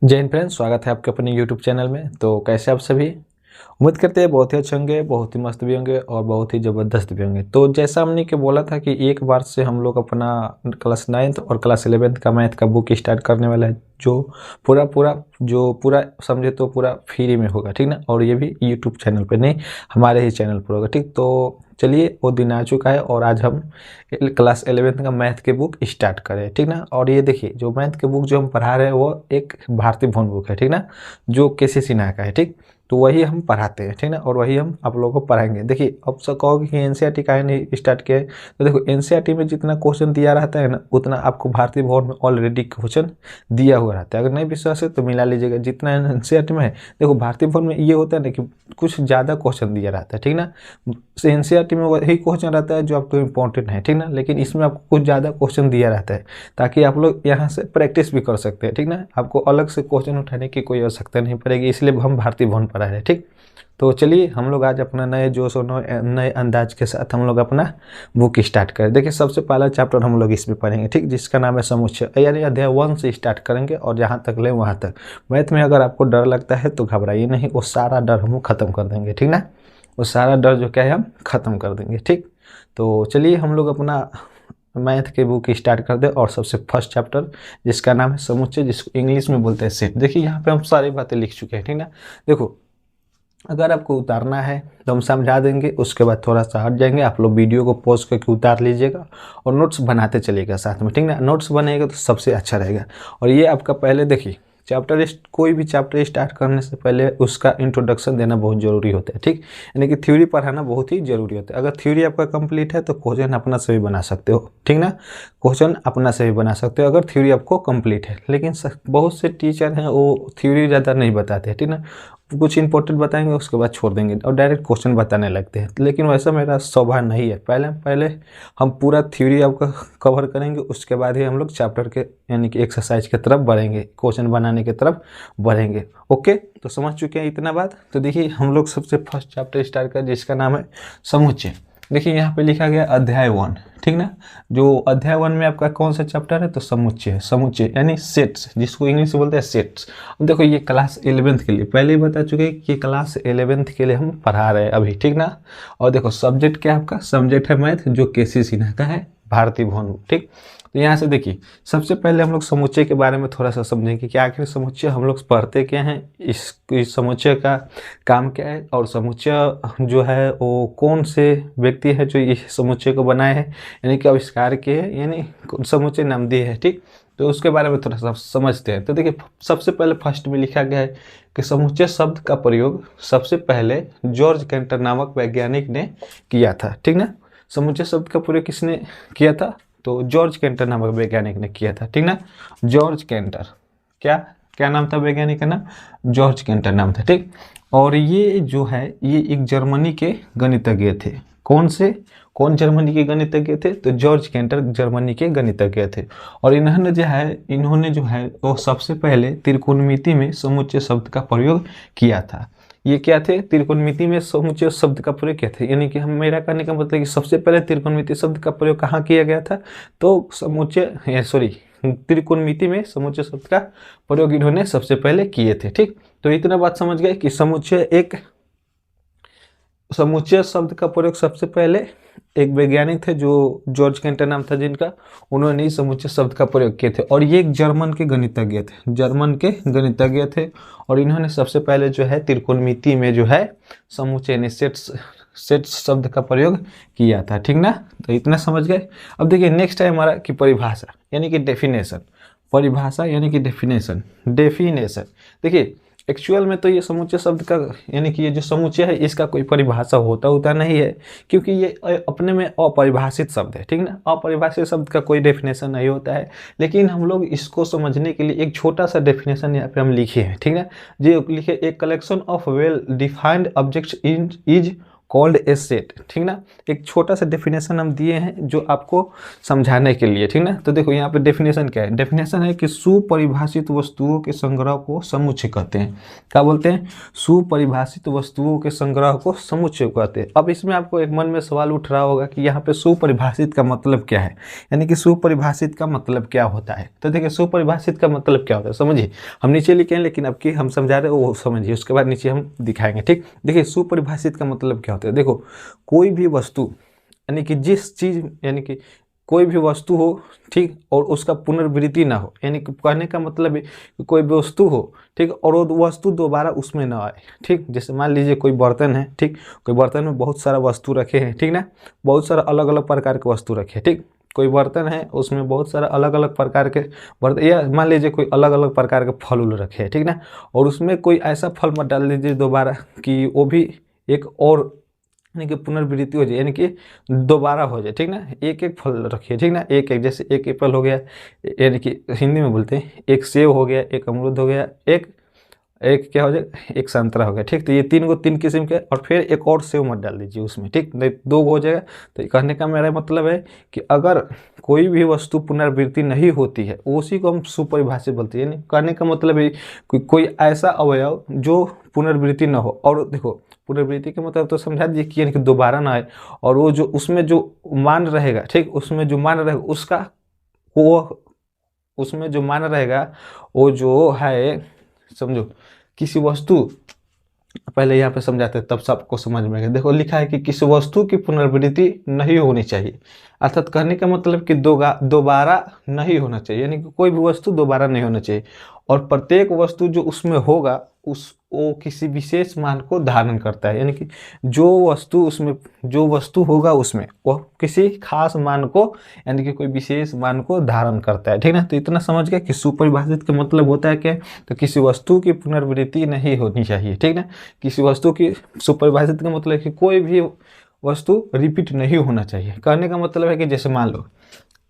जय हिंद फ्रेंड्स, स्वागत है आपके अपने यूट्यूब चैनल में। तो कैसे आप सभी? उम्मीद करते हैं बहुत ही अच्छे होंगे, बहुत ही मस्त भी होंगे और बहुत ही ज़बरदस्त भी होंगे। तो जैसा हमने के बोला था कि एक बार से हम लोग अपना क्लास 9th और क्लास 11th का मैथ का बुक स्टार्ट करने वाला है, जो पूरा समझे तो पूरा फ्री में होगा, ठीक ना। और ये भी यूट्यूब चैनल पे नहीं, हमारे ही चैनल पर होगा, ठीक। तो चलिए, वो दिन आ चुका है और आज हम क्लास 11th का मैथ के बुक स्टार्ट करें, ठीक ना। और ये देखिए, जो मैथ के बुक जो हम पढ़ा रहे हैं वो एक भारती भवन बुक है, ठीक ना, जो केसी सिन्हा का है, ठीक। तो वही हम पढ़ाते हैं, ठीक ना, और वही हम आप लोगों को पढ़ाएंगे। देखिए, अब सब कहोगे कि एनसीईआरटी काहे नहीं स्टार्ट किया है, तो देखो एनसीईआरटी में जितना क्वेश्चन दिया रहता है ना, उतना आपको भारतीय भवन में ऑलरेडी क्वेश्चन दिया हुआ रहता है। अगर नहीं विश्वास है तो मिला लीजिएगा जितना एनसीईआरटी में है। देखो, भारतीय भवन में ये होता है ना कि कुछ ज़्यादा क्वेश्चन दिया रहता है, ठीक ना। एनसीईआरटी में वही क्वेश्चन रहता है जो आपको इंपॉर्टेंट है, ठीक ना, लेकिन इसमें आपको कुछ ज़्यादा क्वेश्चन दिया रहता है ताकि आप लोग यहाँ से प्रैक्टिस भी कर सकते हैं, ठीक ना। आपको अलग से क्वेश्चन उठाने की कोई आवश्यकता नहीं पड़ेगी, इसलिए हम भारतीय भवन पढ़ा रहे हैं, ठीक। तो चलिए, हम लोग आज अपना नए जोश और नए अंदाज के साथ हम लोग अपना बुक स्टार्ट करें। देखिए, सबसे पहला चैप्टर हम लोग इसमें पढ़ेंगे, ठीक, जिसका नाम है समुच्चय, यानी अध्याय 1 से स्टार्ट करेंगे और जहाँ तक ले वहाँ तक। मैथ में अगर आपको डर लगता है तो घबराइए नहीं, वो सारा डर हम खत्म कर देंगे, ठीक ना। वो सारा डर जो क्या है हम खत्म कर देंगे, ठीक। तो चलिए, हम लोग अपना मैथ के बुक स्टार्ट कर दे और सबसे फर्स्ट चैप्टर जिसका नाम है समुच्चय, जिसको इंग्लिश में बोलते हैं सेट। देखिए, यहाँ पे हम सारी बातें लिख चुके हैं, ठीक ना। देखो, अगर आपको उतारना है तो हम समझा देंगे, उसके बाद थोड़ा सा हट जाएंगे, आप लोग वीडियो को पॉज करके उतार लीजिएगा और नोट्स बनाते चलिएगा साथ में, ठीक ना। नोट्स बनेगा तो सबसे अच्छा रहेगा। और ये आपका पहले देखिए, कोई भी चैप्टर स्टार्ट करने से पहले उसका इंट्रोडक्शन देना बहुत ज़रूरी होता है, ठीक। यानी कि थ्योरी पढ़ाना बहुत ही ज़रूरी होता है। अगर थ्योरी आपका कंप्लीट है तो क्वेश्चन अपना से भी बना सकते हो, ठीक ना। क्वेश्चन अपना से भी बना सकते हो अगर थ्योरी आपको कंप्लीट है। लेकिन बहुत से टीचर हैं वो थ्योरी ज़्यादा नहीं बताते हैं, ठीक ना। कुछ इंपॉर्टेंट बताएंगे, उसके बाद छोड़ देंगे और डायरेक्ट क्वेश्चन बताने लगते हैं। लेकिन वैसा मेरा स्वभाव नहीं है। पहले हम पूरा थ्योरी आपका कवर करेंगे, उसके बाद ही हम लोग चैप्टर के यानी कि एक्सरसाइज की तरफ बढ़ेंगे, क्वेश्चन बनाने की तरफ बढ़ेंगे। ओके, तो समझ चुके हैं इतना बात। तो देखिए, हम लोग सबसे फर्स्ट चैप्टर स्टार्ट करें जिसका नाम है समुच्चय। देखिए, यहाँ पे लिखा गया अध्याय 1, ठीक ना। जो अध्याय 1 में आपका कौन सा चैप्टर है, तो समुच्चय है। समुच्चय यानी सेट्स, जिसको इंग्लिश में बोलते हैं सेट्स। अब देखो, ये क्लास 11th के लिए, पहले ही बता चुके हैं कि क्लास 11th के लिए हम पढ़ा रहे हैं अभी, ठीक ना। और देखो, सब्जेक्ट क्या है आपका, सब्जेक्ट है मैथ, जो केसी सिन्हा का है, भारती भवन, ठीक। तो यहाँ से देखिए, सबसे पहले हम लोग समुच्चय के बारे में थोड़ा सा समझेंगे कि आखिर समुच्चय हम लोग पढ़ते क्या हैं, इस समुच्चय का काम क्या है, और समुच्चय जो है वो कौन से व्यक्ति है जो इस समुच्चय को बनाए हैं, यानी कि आविष्कार किए हैं, यानी समुच्चय नाम दिए है, ठीक। तो उसके बारे में थोड़ा सा समझते हैं। तो देखिए, सबसे पहले फर्स्ट में लिखा गया है कि समुच्चय शब्द का प्रयोग सबसे पहले जॉर्ज कैंटर नामक वैज्ञानिक ने किया था, ठीक ना। समुच्चय शब्द का प्रयोग किसने किया था, तो जॉर्ज कैंटर नामक वैज्ञानिक ने किया था, ठीक ना। जॉर्ज कैंटर, क्या क्या नाम था वैज्ञानिक का नाम, जॉर्ज कैंटर नाम था, ठीक। और ये जो है, ये एक जर्मनी के गणितज्ञ थे। कौन जर्मनी के गणितज्ञ थे, तो जॉर्ज कैंटर जर्मनी के गणितज्ञ थे। और इन्होंने जो है वो सबसे पहले त्रिकोणमिति में समुच्चय शब्द का प्रयोग किया था। ये क्या थे, त्रिकोणमिति में समुच्चय शब्द का प्रयोग किया था। यानी कि हम, मेरा कहने का मतलब कि सबसे पहले त्रिकोणमिति शब्द का प्रयोग कहाँ किया गया था, तो त्रिकोणमिति में समुच्चय शब्द का प्रयोग इन्होंने सबसे पहले किए थे, ठीक। तो इतना बात समझ गए कि समुच्चय शब्द का प्रयोग सबसे पहले एक वैज्ञानिक थे जो जॉर्ज कैंटर नाम था जिनका, उन्होंने ही समुच्चय शब्द का प्रयोग किए थे। और ये एक जर्मन के गणितज्ञ थे। और इन्होंने सबसे पहले जो है त्रिकोणमिति में जो है समुच्चय यानी सेट्स शब्द का प्रयोग किया था, ठीक ना। तो इतना समझ गए। अब देखिए, नेक्स्ट है हमारा कि परिभाषा यानी कि डेफिनेशन। परिभाषा यानी कि डेफिनेशन। देखिए, एक्चुअल में तो ये समुच्चय शब्द का यानी कि ये जो समुच्चय है इसका कोई परिभाषा होता नहीं है, क्योंकि ये अपने में अपरिभाषित शब्द है, ठीक ना। अपरिभाषित शब्द का कोई डेफिनेशन नहीं होता है। लेकिन हम लोग इसको समझने के लिए एक छोटा सा डेफिनेशन यहाँ पे हम लिखे हैं, ठीक ना। जो लिखे, एक collection of well defined objects is called a set, ठीक ना। एक छोटा सा डेफिनेशन हम दिए हैं जो आपको समझाने के लिए, ठीक ना। तो देखो यहाँ पे डेफिनेशन क्या है, डेफिनेशन है कि सुपरिभाषित वस्तुओं के संग्रह को समुच्चय कहते हैं। क्या बोलते हैं, सुपरिभाषित वस्तुओं के संग्रह को समुच्चय कहते हैं। अब इसमें आपको एक मन में सवाल उठ रहा होगा कि यहाँ पे सुपरिभाषित का मतलब क्या है, यानी कि सुपरिभाषित का मतलब क्या होता है। तो देखिए सुपरिभाषित का मतलब क्या होता है समझिए, हम नीचे लिखे हैं लेकिन अब की हम समझा रहे हैं वो समझिए, उसके बाद नीचे हम दिखाएंगे, ठीक। देखिए सुपरिभाषित का मतलब क्या होता है, देखो कोई भी वस्तु यानी कि जिस चीज यानी कि कोई भी वस्तु हो, ठीक, और उसका पुनर्वृत्ति ना हो, यानी कि कहने का मतलब है कि कोई भी वस्तु हो, ठीक, और वो वस्तु दोबारा उसमें ना आए, ठीक। जैसे मान लीजिए कोई बर्तन है, ठीक, कोई बर्तन में बहुत सारा वस्तु रखे हैं, ठीक ना, बहुत सारा अलग अलग प्रकार के वस्तु रखे हैं, ठीक। कोई बर्तन है उसमें बहुत सारा अलग अलग प्रकार के बर्तन, या मान लीजिए कोई अलग अलग प्रकार के फल उल रखे हैं, ठीक ना, और उसमें कोई ऐसा फल मत डाल दीजिए दोबारा कि वो भी एक और यानी कि पुनर्वृत्ति हो जाए, यानी कि दोबारा हो जाए, ठीक ना। एक एक फल रखिए, ठीक ना, एक एक, जैसे एक एप्पल हो गया, यानी कि हिंदी में बोलते हैं, एक सेब हो गया, एक अमरूद हो गया, एक एक क्या हो जाए, एक संतरा हो गया, ठीक। तो ये तीन किस्म के, और फिर एक और सेव मत डाल दीजिए उसमें, ठीक, नहीं दो हो जाएगा। तो कहने का मेरा मतलब है कि अगर कोई भी वस्तु पुनर्वृत्ति नहीं होती है उसी को हम सुपरिभाषित बोलते हैं। यानी कहने का मतलब है कोई ऐसा अवयव जो पुनर्वृत्ति न हो, और देखो पुनर्वृत्ति का मतलब तो समझा दीजिए कि यानी कि दोबारा ना आए, और वो जो उसमें जो मान रहेगा, ठीक, उसमें जो मान रहेगा उसका वो उसमें जो मान रहेगा वो जो है, समझो किसी वस्तु, पहले यहाँ पे समझाते हैं तब सबको समझ में आएगा। देखो लिखा है कि किसी वस्तु की पुनर्वृत्ति नहीं होनी चाहिए, अर्थात कहने का मतलब कि दोबारा नहीं होना चाहिए, यानी कि कोई भी वस्तु दोबारा नहीं होना चाहिए, और प्रत्येक वस्तु जो उसमें होगा वो किसी विशेष मान को धारण करता है, यानी कि जो वस्तु होगा उसमें वह किसी खास मान को, यानी कि कोई विशेष मान को धारण करता है, ठीक ना। तो इतना समझ गया कि सुपरिभाषित का मतलब होता है क्या, तो किसी वस्तु की पुनर्वृत्ति नहीं होनी चाहिए, ठीक ना। किसी वस्तु की सुपरिभाषित का मतलब कि कोई भी वस्तु रिपीट नहीं होना चाहिए। कहने का मतलब है कि जैसे मान लो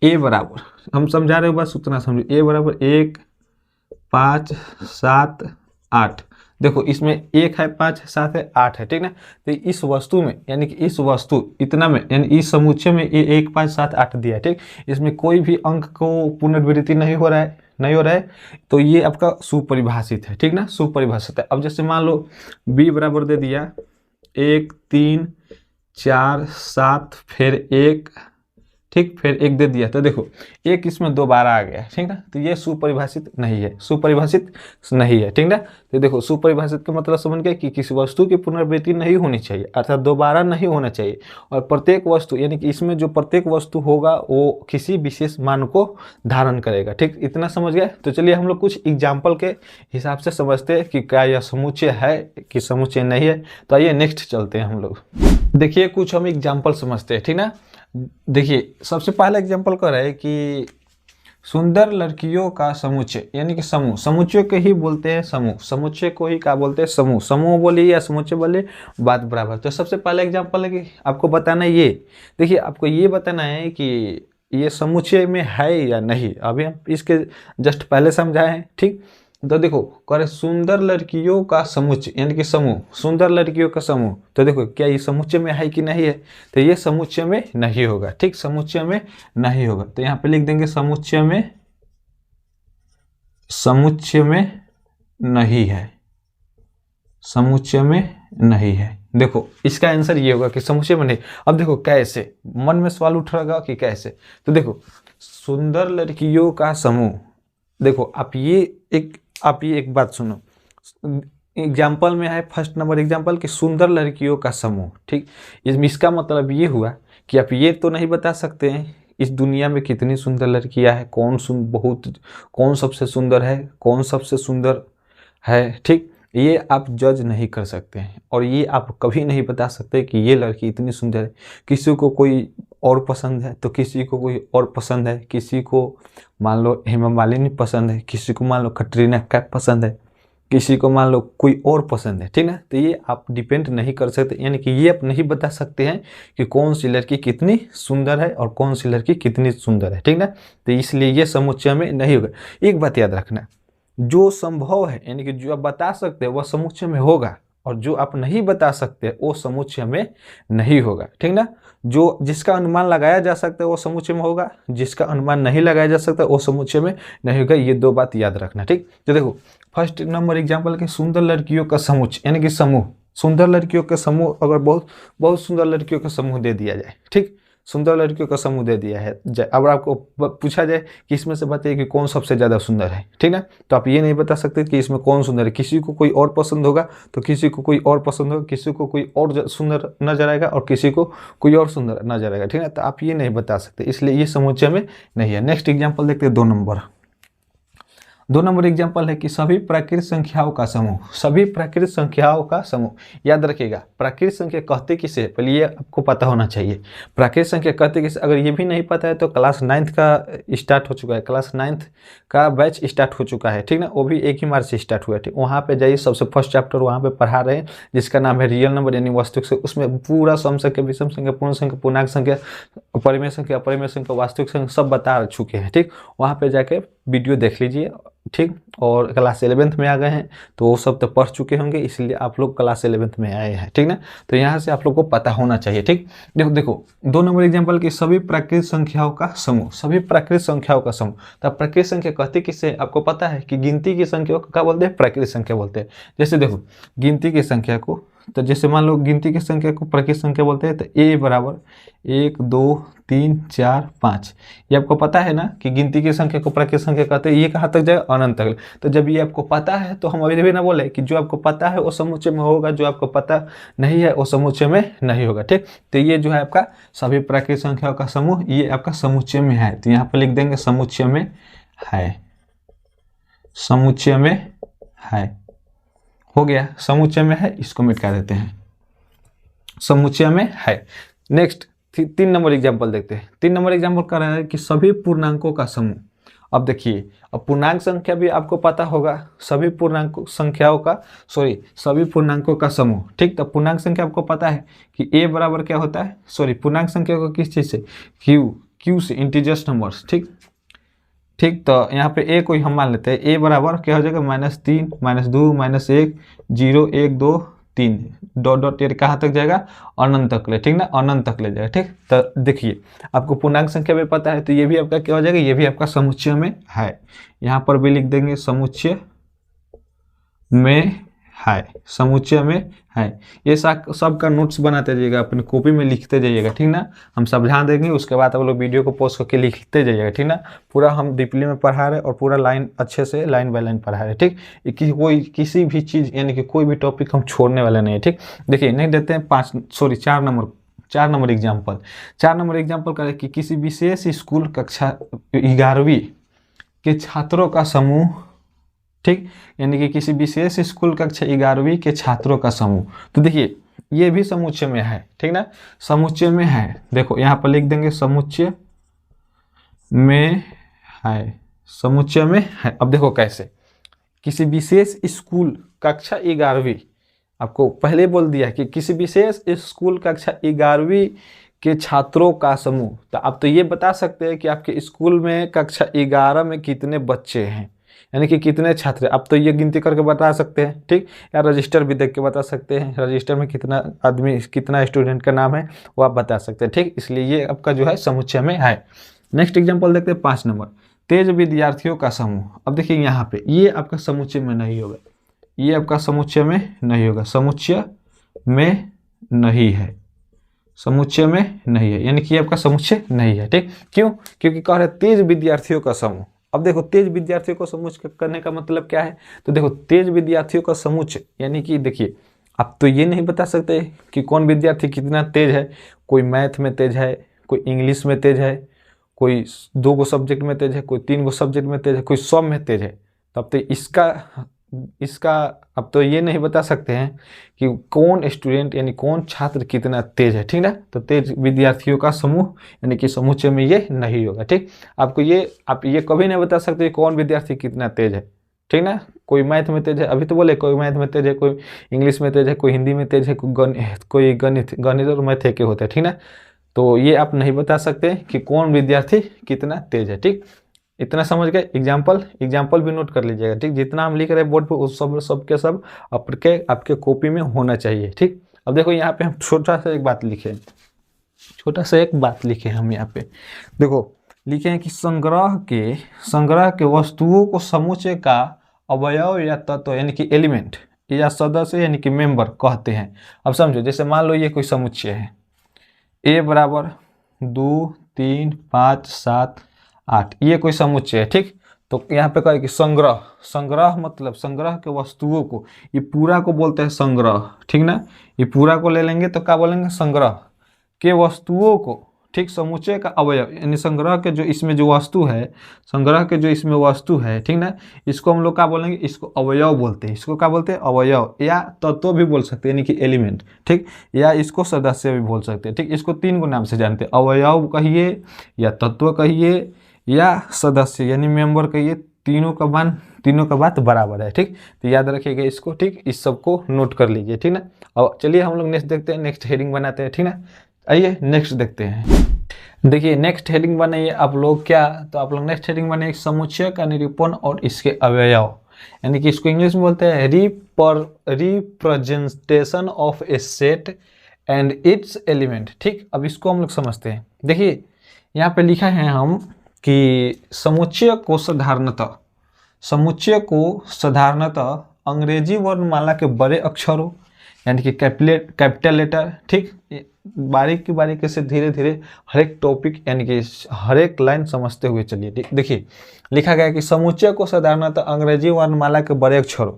ए बराबर, हम समझा रहे हो बस उतना समझो, ए बराबर 1 5 7 8, देखो इसमें 1 है 5 है 7 है 8 है, ठीक ना। तो इस वस्तु में यानी कि इस वस्तु इतना में यानी इस समुच्चय में 1 5 7 8 दिया है, ठीक। इसमें कोई भी अंक को पुनर्वृत्ति नहीं हो रहा है, तो ये आपका सुपरिभाषित है, ठीक ना, सुपरिभाषित है। अब जैसे मान लो b बराबर दे दिया 1 3 4 7 फिर 1, ठीक, फिर 1 दे दिया, तो देखो एक इसमें दोबारा आ गया, ठीक ना। तो ये सुपरिभाषित नहीं है, सुपरिभाषित नहीं है, ठीक ना। तो देखो सुपरिभाषित का मतलब समझ गए कि किसी वस्तु की पुनर्वृत्ति नहीं होनी चाहिए, अर्थात दोबारा नहीं होना चाहिए, और प्रत्येक वस्तु यानी कि इसमें जो प्रत्येक वस्तु होगा वो किसी विशेष मान को धारण करेगा, ठीक। इतना समझ गए। तो चलिए हम लोग कुछ एग्जाम्पल के हिसाब से समझते हैं कि क्या यह समुच्चय है कि समुच्चय नहीं है। तो आइए नेक्स्ट चलते हैं हम लोग। देखिए कुछ हम एग्जाम्पल समझते हैं, ठीक ना। देखिए सबसे पहला एग्जांपल कर रहा है कि सुंदर लड़कियों का समुच्चय, यानी कि समूह, समुच्चय को ही बोलते हैं समूह, समुच्चय को ही क्या बोलते हैं समूह, समूह बोलिए या समुच्चय बोलिए बात बराबर। तो सबसे पहला एग्जांपल है कि आपको बताना ये, देखिए आपको ये बताना है कि ये समुच्चय में है या नहीं। अभी हम इसके जस्ट पहले समझाए हैं, ठीक। तो देखो करे सुंदर लड़कियों का समुच्चय यानी कि समूह, सुंदर लड़कियों का समूह, तो देखो क्या ये समुच्चय में है कि नहीं है, तो ये समुच्चय में नहीं होगा, ठीक, समुच्चय में नहीं होगा। तो यहाँ पे लिख देंगे समुच्चय में नहीं है, समुच्चय में नहीं है। देखो इसका आंसर ये होगा कि समुच्चय में नहीं। अब देखो कैसे, मन में सवाल उठ रहा होगा कि कैसे, तो देखो सुंदर लड़कियों का समूह, देखो आप ये एक बात सुनो, एग्जाम्पल में है फर्स्ट नंबर एग्जाम्पल कि सुंदर लड़कियों का समूह, ठीक। इसका मतलब ये हुआ कि आप ये तो नहीं बता सकते हैं इस दुनिया में कितनी सुंदर लड़कियां हैं, कौन सबसे सुंदर है, कौन सबसे सुंदर है, ठीक। ये आप जज नहीं कर सकते हैं, और ये आप कभी नहीं बता सकते कि ये लड़की इतनी सुंदर है। किसी को कोई और पसंद है तो किसी को कोई और पसंद है, किसी को मान लो हेमा मालिनी पसंद है, किसी को मान लो कटरीना कैफ पसंद है, किसी को मान लो कोई और पसंद है, ठीक ना। तो ये आप डिपेंड नहीं कर सकते, यानी कि ये आप नहीं बता सकते हैं कि कौन सी लड़की कितनी सुंदर है और कौन सी लड़की कितनी सुंदर है, ठीक ना। तो इसलिए ये समुच्चय में नहीं होगा। एक बात याद रखना, जो संभव है यानी कि जो आप बता सकते हैं वह समुच्चय में होगा, और जो आप नहीं बता सकते वो समुच्चय में नहीं होगा, ठीक ना। जो जिसका अनुमान लगाया जा सकता है वो समुच्चय में होगा, जिसका अनुमान नहीं लगाया जा सकता वो समुच्चय में नहीं होगा। ये दो बात याद रखना, ठीक। तो देखो फर्स्ट नंबर एग्जाम्पल के सुंदर लड़कियों का समुच्चय यानी कि समूह, सुंदर लड़कियों का समूह अगर बहुत बहुत सुंदर लड़कियों का समूह दे दिया जाए, ठीक, सुंदर लड़कियों का समूह दे दिया है, अब आपको पूछा जाए कि इसमें से बताइए कि कौन सबसे ज़्यादा सुंदर है, ठीक ना, तो आप ये नहीं बता सकते कि इसमें कौन सुंदर है। किसी को कोई और पसंद होगा तो किसी को कोई और पसंद होगा, किसी को कोई और सुंदर नजर आएगा और किसी को कोई और सुंदर नजर आएगा, ठीक है। तो आप ये नहीं बता सकते, इसलिए ये समुच्चय में नहीं है। नेक्स्ट एग्जाम्पल देखते हैं 2 नंबर एग्जाम्पल है कि सभी प्राकृत संख्याओं का समूह, सभी प्राकृत संख्याओं का समूह। याद रखिएगा प्राकृत संख्या कहते किसे, पहले ये आपको पता होना चाहिए। प्राकृत संख्या कहते किसे, अगर ये भी नहीं पता है तो क्लास 9th का स्टार्ट हो चुका है, क्लास 9th का बैच स्टार्ट हो चुका है, ठीक ना, वो भी 1 ही मार्च से स्टार्ट हुआ है, ठीक। वहाँ पे जाइए, सबसे फर्स्ट चैप्टर वहाँ पे पढ़ा रहे हैं जिसका नाम है रियल नंबर यानी वास्तविक संख्या। उसमें पूरा सम संख्या, विषम संख्या, पूर्ण संख्या, पूर्णांक संख्या, परिमेय संख्या, अपरिमेय संख्या, वास्तविक संख्या सब बता चुके हैं, ठीक। वहाँ पे जाके वीडियो देख लीजिए, ठीक। और क्लास 11th में आ गए हैं तो वो सब तो पढ़ चुके होंगे, इसलिए आप लोग क्लास 11th में आए हैं, ठीक ना। तो यहाँ से आप लोग को पता होना चाहिए, ठीक। देखो 2 नंबर एग्जाम्पल की सभी प्राकृत संख्याओं का समूह, सभी प्राकृत संख्याओं का समूह। तो प्राकृत संख्या कहते किससे, आपको पता है कि गिनती की संख्या को क्या बोलते हैं, प्राकृत संख्या बोलते हैं। जैसे देखो गिनती की संख्या को, तो जैसे मान लो गिनती की संख्या को प्राकृत संख्या बोलते हैं, तो a बराबर 1 2 3 4 5। ये आपको पता है ना कि गिनती की संख्या को प्राकृत संख्या कहते हैं। ये कहाँ तक जाएगा, अनंत तक। तो जब ये आपको पता है तो हम अभी भी ना बोले कि जो आपको पता है वो समुच्चय में होगा, जो आपको पता नहीं है वो समुच्चय में नहीं होगा, ठीक। तो ये जो है आपका सभी प्राकृत संख्याओं का समूह, ये आपका समुच्चय में है, तो यहाँ पर लिख देंगे समुच्चय में है, समुच्चय में है, हो गया, समुच्चय में है, इसको मिटा देते हैं, समुच्चय में है। नेक्स्ट 3 नंबर एग्जाम्पल देखते हैं। 3 नंबर एग्जाम्पल कर रहा है कि सभी पूर्णांकों का समूह। अब देखिए, अब पूर्णांक संख्या भी आपको पता होगा, सभी पूर्णांक संख्याओं का सभी पूर्णांकों का समूह, ठीक। तो पूर्णांक संख्या आपको पता है कि a बराबर क्या होता है, पूर्णांक संख्या को किस चीज से, q से, इंटीजर्स नंबर्स, ठीक। तो यहाँ पे a कोई हम मान लेते हैं, a बराबर क्या हो जाएगा -3 -2 -1 0 1 2 3 डॉट डॉट ये कहाँ तक जाएगा, अनंत तक ले, ठीक ना, अनंत तक ले जाएगा, ठीक। तो देखिए आपको पूर्णांक संख्या भी पता है तो ये भी आपका क्या हो जाएगा, ये भी आपका समुच्चय में है। यहाँ पर भी लिख देंगे समुच्चय में है, समुच्चय में है। ये सब का नोट्स बनाते जाइएगा, अपनी कॉपी में लिखते जाइएगा, ठीक ना। हम समझा देंगे, उसके बाद आप लोग वीडियो को पॉज करके लिखते जाइएगा, ठीक ना। पूरा हम डीपली में पढ़ा रहे और पूरा लाइन अच्छे से लाइन बाय लाइन पढ़ा रहे, ठीक। कोई किसी भी चीज़ यानी कि कोई भी टॉपिक हम छोड़ने वाले नहीं है, ठीक। देखिए नहीं देते हैं 4 नंबर एग्जाम्पल। 4 नंबर एग्जाम्पल करें कि किसी विशेष स्कूल कक्षा 11वीं के छात्रों का समूह, ठीक, यानी कि किसी विशेष स्कूल कक्षा 11वीं के छात्रों का समूह। तो देखिए ये भी समुच्चय में है, ठीक ना, समुच्चय में है। देखो यहाँ पर लिख देंगे समुच्चय में है, समुच्चय में है। अब देखो कैसे, किसी विशेष स्कूल कक्षा 11वीं, आपको पहले बोल दिया कि किसी विशेष स्कूल कक्षा 11वीं के छात्रों का समूह। तो आप तो ये बता सकते हैं कि आपके स्कूल में कक्षा 11 में कितने बच्चे हैं, यानी कि कितने छात्र। अब तो ये गिनती करके बता सकते हैं, ठीक, या रजिस्टर भी देख के बता सकते हैं, रजिस्टर में कितना आदमी, कितना स्टूडेंट का नाम है वो आप बता सकते हैं, ठीक। इसलिए ये आपका जो है समुच्चय में है। नेक्स्ट एग्जांपल देखते हैं 5 नंबर, तेज विद्यार्थियों का समूह। अब देखिए यहाँ पे ये आपका समुच्चय में नहीं होगा, ये आपका समुच्चय में नहीं होगा, समुच्चय में नहीं है, समुच्चय में नहीं है, यानी कि आपका समुच्चय नहीं है, ठीक। क्यों, क्योंकि कह रहे तेज विद्यार्थियों का समूह। अब देखो तेज विद्यार्थियों को समुच्चय करने का मतलब क्या है, तो देखो तेज विद्यार्थियों का समुच्चय यानी कि देखिए आप तो ये नहीं बता सकते कि कौन विद्यार्थी कितना तेज है। कोई मैथ में तेज है, कोई इंग्लिश में तेज है, कोई 2 सब्जेक्ट में तेज है, कोई 3 सब्जेक्ट में तेज है, कोई सब में तेज है। तब तो इसका अब तो ये नहीं बता सकते हैं कि कौन स्टूडेंट यानी कौन छात्र कितना तेज है, ठीक ना। तो तेज विद्यार्थियों का समूह यानी कि समुच्चय में ये नहीं होगा, ठीक। आप ये कभी नहीं बता सकते कौन विद्यार्थी कितना तेज है, ठीक ना। कोई मैथ में तेज है, अभी तो बोले कोई मैथ में तेज है, कोई इंग्लिश में तेज है, कोई हिंदी में तेज है, कोई गणित और मैथ के होते हैं, ठीक ना। तो ये आप नहीं बता सकते कि कौन विद्यार्थी कितना तेज है, ठीक। इतना समझ गए। एग्जाम्पल भी नोट कर लीजिएगा, ठीक। जितना हम लिख रहे हैं बोर्ड पे उस सब के सब आपके कॉपी में होना चाहिए, ठीक। अब देखो यहाँ पे हम छोटा सा एक बात लिखे हम यहाँ पे देखो, लिखे हैं कि संग्रह के वस्तुओं को समुच्चय का अवयव या तत्व यानी कि एलिमेंट या सदस्य यानी कि मेंबर कहते हैं। अब समझो, जैसे मान लो ये कोई समुच्चय है, a बराबर 2 3 5 7 8, ये कोई समुच्चय है, ठीक। तो यहाँ पे कहे कि संग्रह मतलब संग्रह के वस्तुओं को, ये पूरा को बोलते हैं संग्रह, ठीक ना। ये पूरा को ले लेंगे तो क्या बोलेंगे, संग्रह के वस्तुओं को, ठीक। समुच्चय का अवयव यानी संग्रह के जो इसमें जो वस्तु है, संग्रह के जो इसमें वस्तु है, ठीक ना, इसको हम लोग क्या बोलेंगे, इसको अवयव बोलते हैं। इसको क्या बोलते हैं, अवयव या तत्व भी बोल सकते हैं यानी कि एलिमेंट, ठीक। या इसको सदस्य भी बोल सकते हैं, ठीक। इसको 3 गो नाम से जानते हैं, अवयव कहिए या तत्व कहिए या सदस्य यानी मेंबर कहिए, तीनों का बात बराबर है, ठीक। तो याद रखिएगा इसको, ठीक। इस सबको नोट कर लीजिए, ठीक ना। और चलिए हम लोग नेक्स्ट देखते हैं, नेक्स्ट हेडिंग बनाते हैं, ठीक ना। आइए नेक्स्ट देखते हैं। देखिए नेक्स्ट हेडिंग बनाइए आप लोग क्या, तो आप लोग नेक्स्ट हेडिंग बनाइए समुच्चय का निरूपण और इसके अवयव, यानी कि इसको इंग्लिश में बोलते हैं representation of A set and it's element, ठीक। अब इसको हम लोग समझते हैं। देखिए यहाँ पे लिखा है हम कि समुच्चय को साधारणतः अंग्रेजी वर्णमाला के बड़े अक्षरों यानी कि कैपिटल लेटर, ठीक। बारीकी से धीरे धीरे हर एक टॉपिक यानी कि हर एक लाइन समझते हुए चलिए, ठीक। देखिए लिखा गया कि समुच्चय को साधारणतः अंग्रेजी वर्णमाला के बड़े अक्षरों,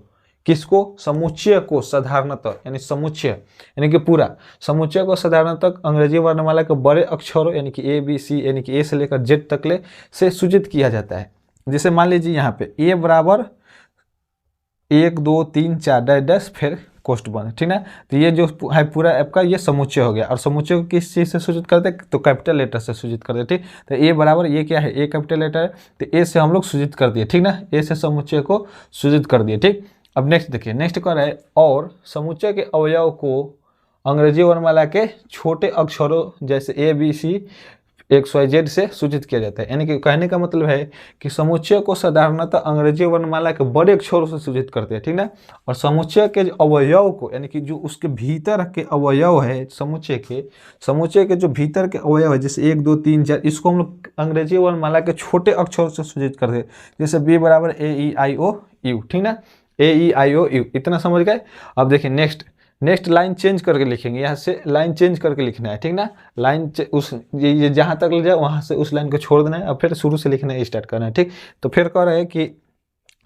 किसको, समुच्चय को साधारणतः यानी समुच्चय यानी कि पूरा समुच्चय को साधारणतः अंग्रेजी वर्णमाला के बड़े अक्षरों यानी कि ABC यानी कि A से लेकर Z तक से सूचित किया जाता है। जैसे मान लीजिए यहाँ पे A बराबर 1 2 3 4 डैश फिर कोष्ठ बंद, ठीक ना। तो ये जो है पूरा आपका ये समुच्चय हो गया। और समुच्चय को किस चीज़ से सूचित करते हैं, तो कैपिटल लेटर से सूचित करते हैं, ठीक। तो ए बराबर ये क्या है, ए कैपिटल लेटर है, तो ए से हम लोग सूचित कर दिए, ठीक ना। ए से समुच्चय को सूचित कर दिए, ठीक। अब नेक्स्ट देखिए, नेक्स्ट कर रहा है और समुच्चय के अवयव को अंग्रेजी वर्णमाला के छोटे अक्षरों जैसे ABC XYZ से सूचित किया जाता है। यानी कि कहने का मतलब है कि समुच्चय को साधारणतः अंग्रेजी वर्णमाला के बड़े अक्षरों से सूचित करते हैं, ठीक ना। और समुच्चय के अवयव को यानी कि जो उसके भीतर के अवयव है समुच्चय के जो भीतर के अवयव है जैसे 1 2 3 4, इसको हम लोग अंग्रेजी वर्णमाला के छोटे अक्षरों से सूचित करते हैं। जैसे B बराबर AEIOU, ठीक ना, AEIOU, इतना समझ गए। अब देखिए नेक्स्ट लाइन चेंज करके लिखेंगे, यहाँ से लाइन चेंज करके लिखना है, ठीक ना। लाइन उस ये जहाँ तक ले जाए वहाँ से उस लाइन को छोड़ देना है और फिर शुरू से लिखना है, स्टार्ट करना है, ठीक। तो फिर कह रहे हैं कि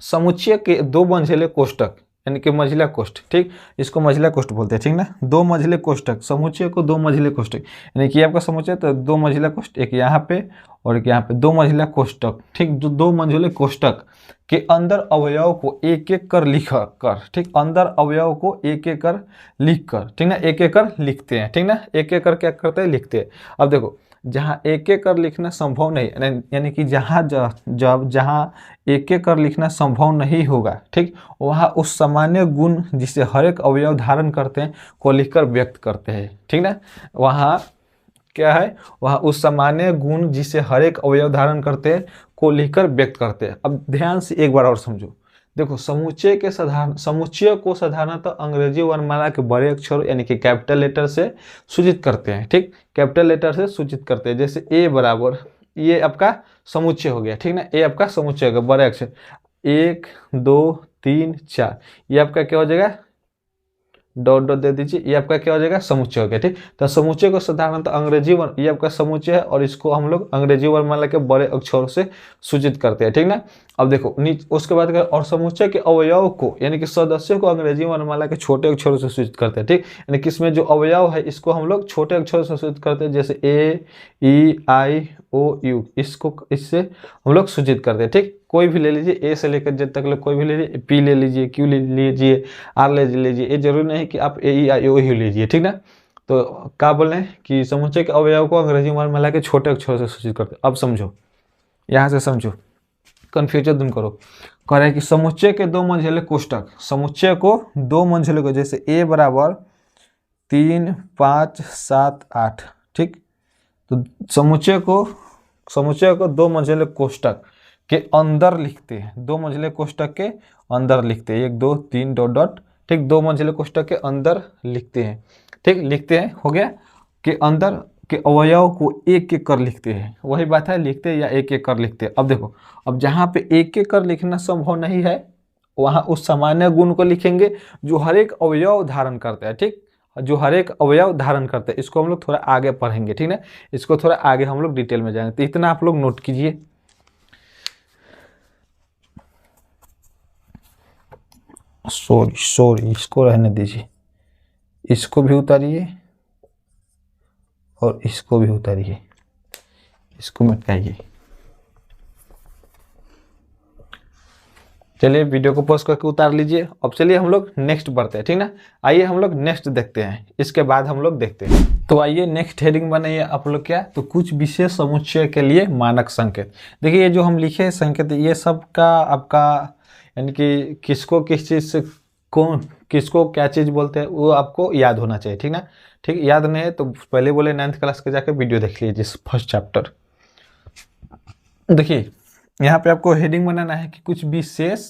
समुच्चय के 2 मंजिले कोष्ठक यानी कि मंजिला कोष्ठ, ठीक। इसको मंजिला कोष्ठ बोलते हैं, ठीक ना। 2 मंजिले कोष्ठक, समुच्चय को 2 मंजिले कोष्ठक यानी कि आपका समुच्चय तो 2 मंजिला कोष्ठ, एक यहाँ पे और एक यहाँ पे 2 मंजिला कोष्ठक, ठीक। जो 2 मंजिले कोष्ठक के अंदर अवयव को एक एक कर लिख कर, ठीक। अंदर अवयव को एक एक कर लिख कर, ठीक ना, एक एक कर लिखते हैं, ठीक ना। एक एक कर क्या करते हैं, लिखते हैं। अब देखो जहाँ एक एक कर लिखना संभव नहीं यानी कि जहाँ एक एक कर लिखना संभव नहीं होगा, ठीक, वहाँ उस सामान्य गुण जिसे हर एक अवयव धारण करते हैं को लिखकर व्यक्त करते हैं, ठीक ना। वहाँ क्या है, वहाँ उस सामान्य गुण जिसे हर एक अवयव धारण करते हैं को लिखकर व्यक्त करते हैं। अब ध्यान से एक बार और समझो, देखो समुच्चय को साधारणतः अंग्रेजी वर्णमाला के बड़े अक्षर यानी कि कैपिटल लेटर से सूचित करते हैं, ठीक। कैपिटल लेटर से सूचित करते हैं। जैसे A बराबर, ये आपका समुच्चय हो गया, ठीक ना। A आपका समुच्चय होगा, बड़े अक्षर 1 2 3 4, ये आपका क्या हो जाएगा, डॉट डॉट दे दीजिए, ये आपका क्या हो जाएगा, समुच्चय हो गया, ठीक। तो समुच्चय को साधारणतः अंग्रेजी वर्ण, ये आपका समुच्चय है और इसको हम लोग अंग्रेजी वर्णमाला के बड़े अक्षरों से सूचित करते हैं, ठीक ना। अब देखो उसके बाद और समुच्चय के अवयव को यानी कि सदस्यों को अंग्रेजी वर्णमाला के छोटे अक्षरों से सूचित करते हैं, ठीक। यानी कि इसमें जो अवयव है इसको हम लोग छोटे अक्षरों से सूचित करते हैं। जैसे AEIOU, इससे हम लोग सूचित करते हैं, ठीक। कोई भी ले लीजिए, A से लेकर Z तक कोई भी ले लीजिए, P ले लीजिए, Q ले लीजिए, R ले लीजिए, ये जरूरी नहीं कि आप AEIOU लीजिए, ठीक ना। तो क्या बोल रहे हैं कि समुच्चय के अवयव को अंग्रेजी वर्णमाला के छोटे अक्षरों से सूचित करते हैं। अब समझो, यहाँ से समझो, कन्फ्यूजन दूर करो। कह रहे हैं कि समुच्चय के 2 मंजिले कोष्ठक, समुच्चय को 2 मंजिले को, जैसे A बराबर 3 5 7 8, ठीक। तो समुच्चय को 2 मंजिले कोष्ठक के अंदर लिखते हैं, 2 मंजिले कोष्ठक के अंदर लिखते हैं, 1 2 3 डॉट डॉट, ठीक, 2 मंजिले कोष्ठक के अंदर लिखते हैं, ठीक, लिखते हैं, हो गया, के अंदर के अवयव को एक एक कर लिखते हैं, वही बात है, लिखते हैं या एक एक कर लिखते हैं। अब देखो, अब जहाँ पे एक एक कर लिखना संभव नहीं है, वहाँ उस सामान्य गुण को लिखेंगे जो हर एक अवयव धारण करता है, ठीक, जो हर एक अवयव धारण करते हैं। इसको हम लोग थोड़ा आगे पढ़ेंगे, ठीक ना, इसको थोड़ा आगे हम लोग डिटेल में जाएंगे, तो इतना आप लोग नोट कीजिए। सॉरी इसको रहने दीजिए, इसको भी उतारिए और इसको भी उतारिए, इसको मिटाइए। चलिए वीडियो को पॉज करके उतार लीजिए। अब चलिए हम लोग नेक्स्ट बढ़ते हैं, ठीक ना, आइए हम लोग नेक्स्ट देखते हैं, इसके बाद हम लोग देखते हैं। तो आइए नेक्स्ट हेडिंग बनाइए आप लोग, क्या, तो कुछ विशेष समुच्चय के लिए मानक संकेत। देखिए ये जो हम लिखे संकेत, ये सब का आपका यानी कि किसको किस चीज़ से कौन किसको क्या चीज़ बोलते हैं वो आपको याद होना चाहिए, ठीक ना, ठीक, याद नहीं है तो पहले बोले 9th क्लास के जाके वीडियो देख लीजिए, फर्स्ट चैप्टर। देखिए यहाँ पे आपको हेडिंग बनाना है कि कुछ विशेष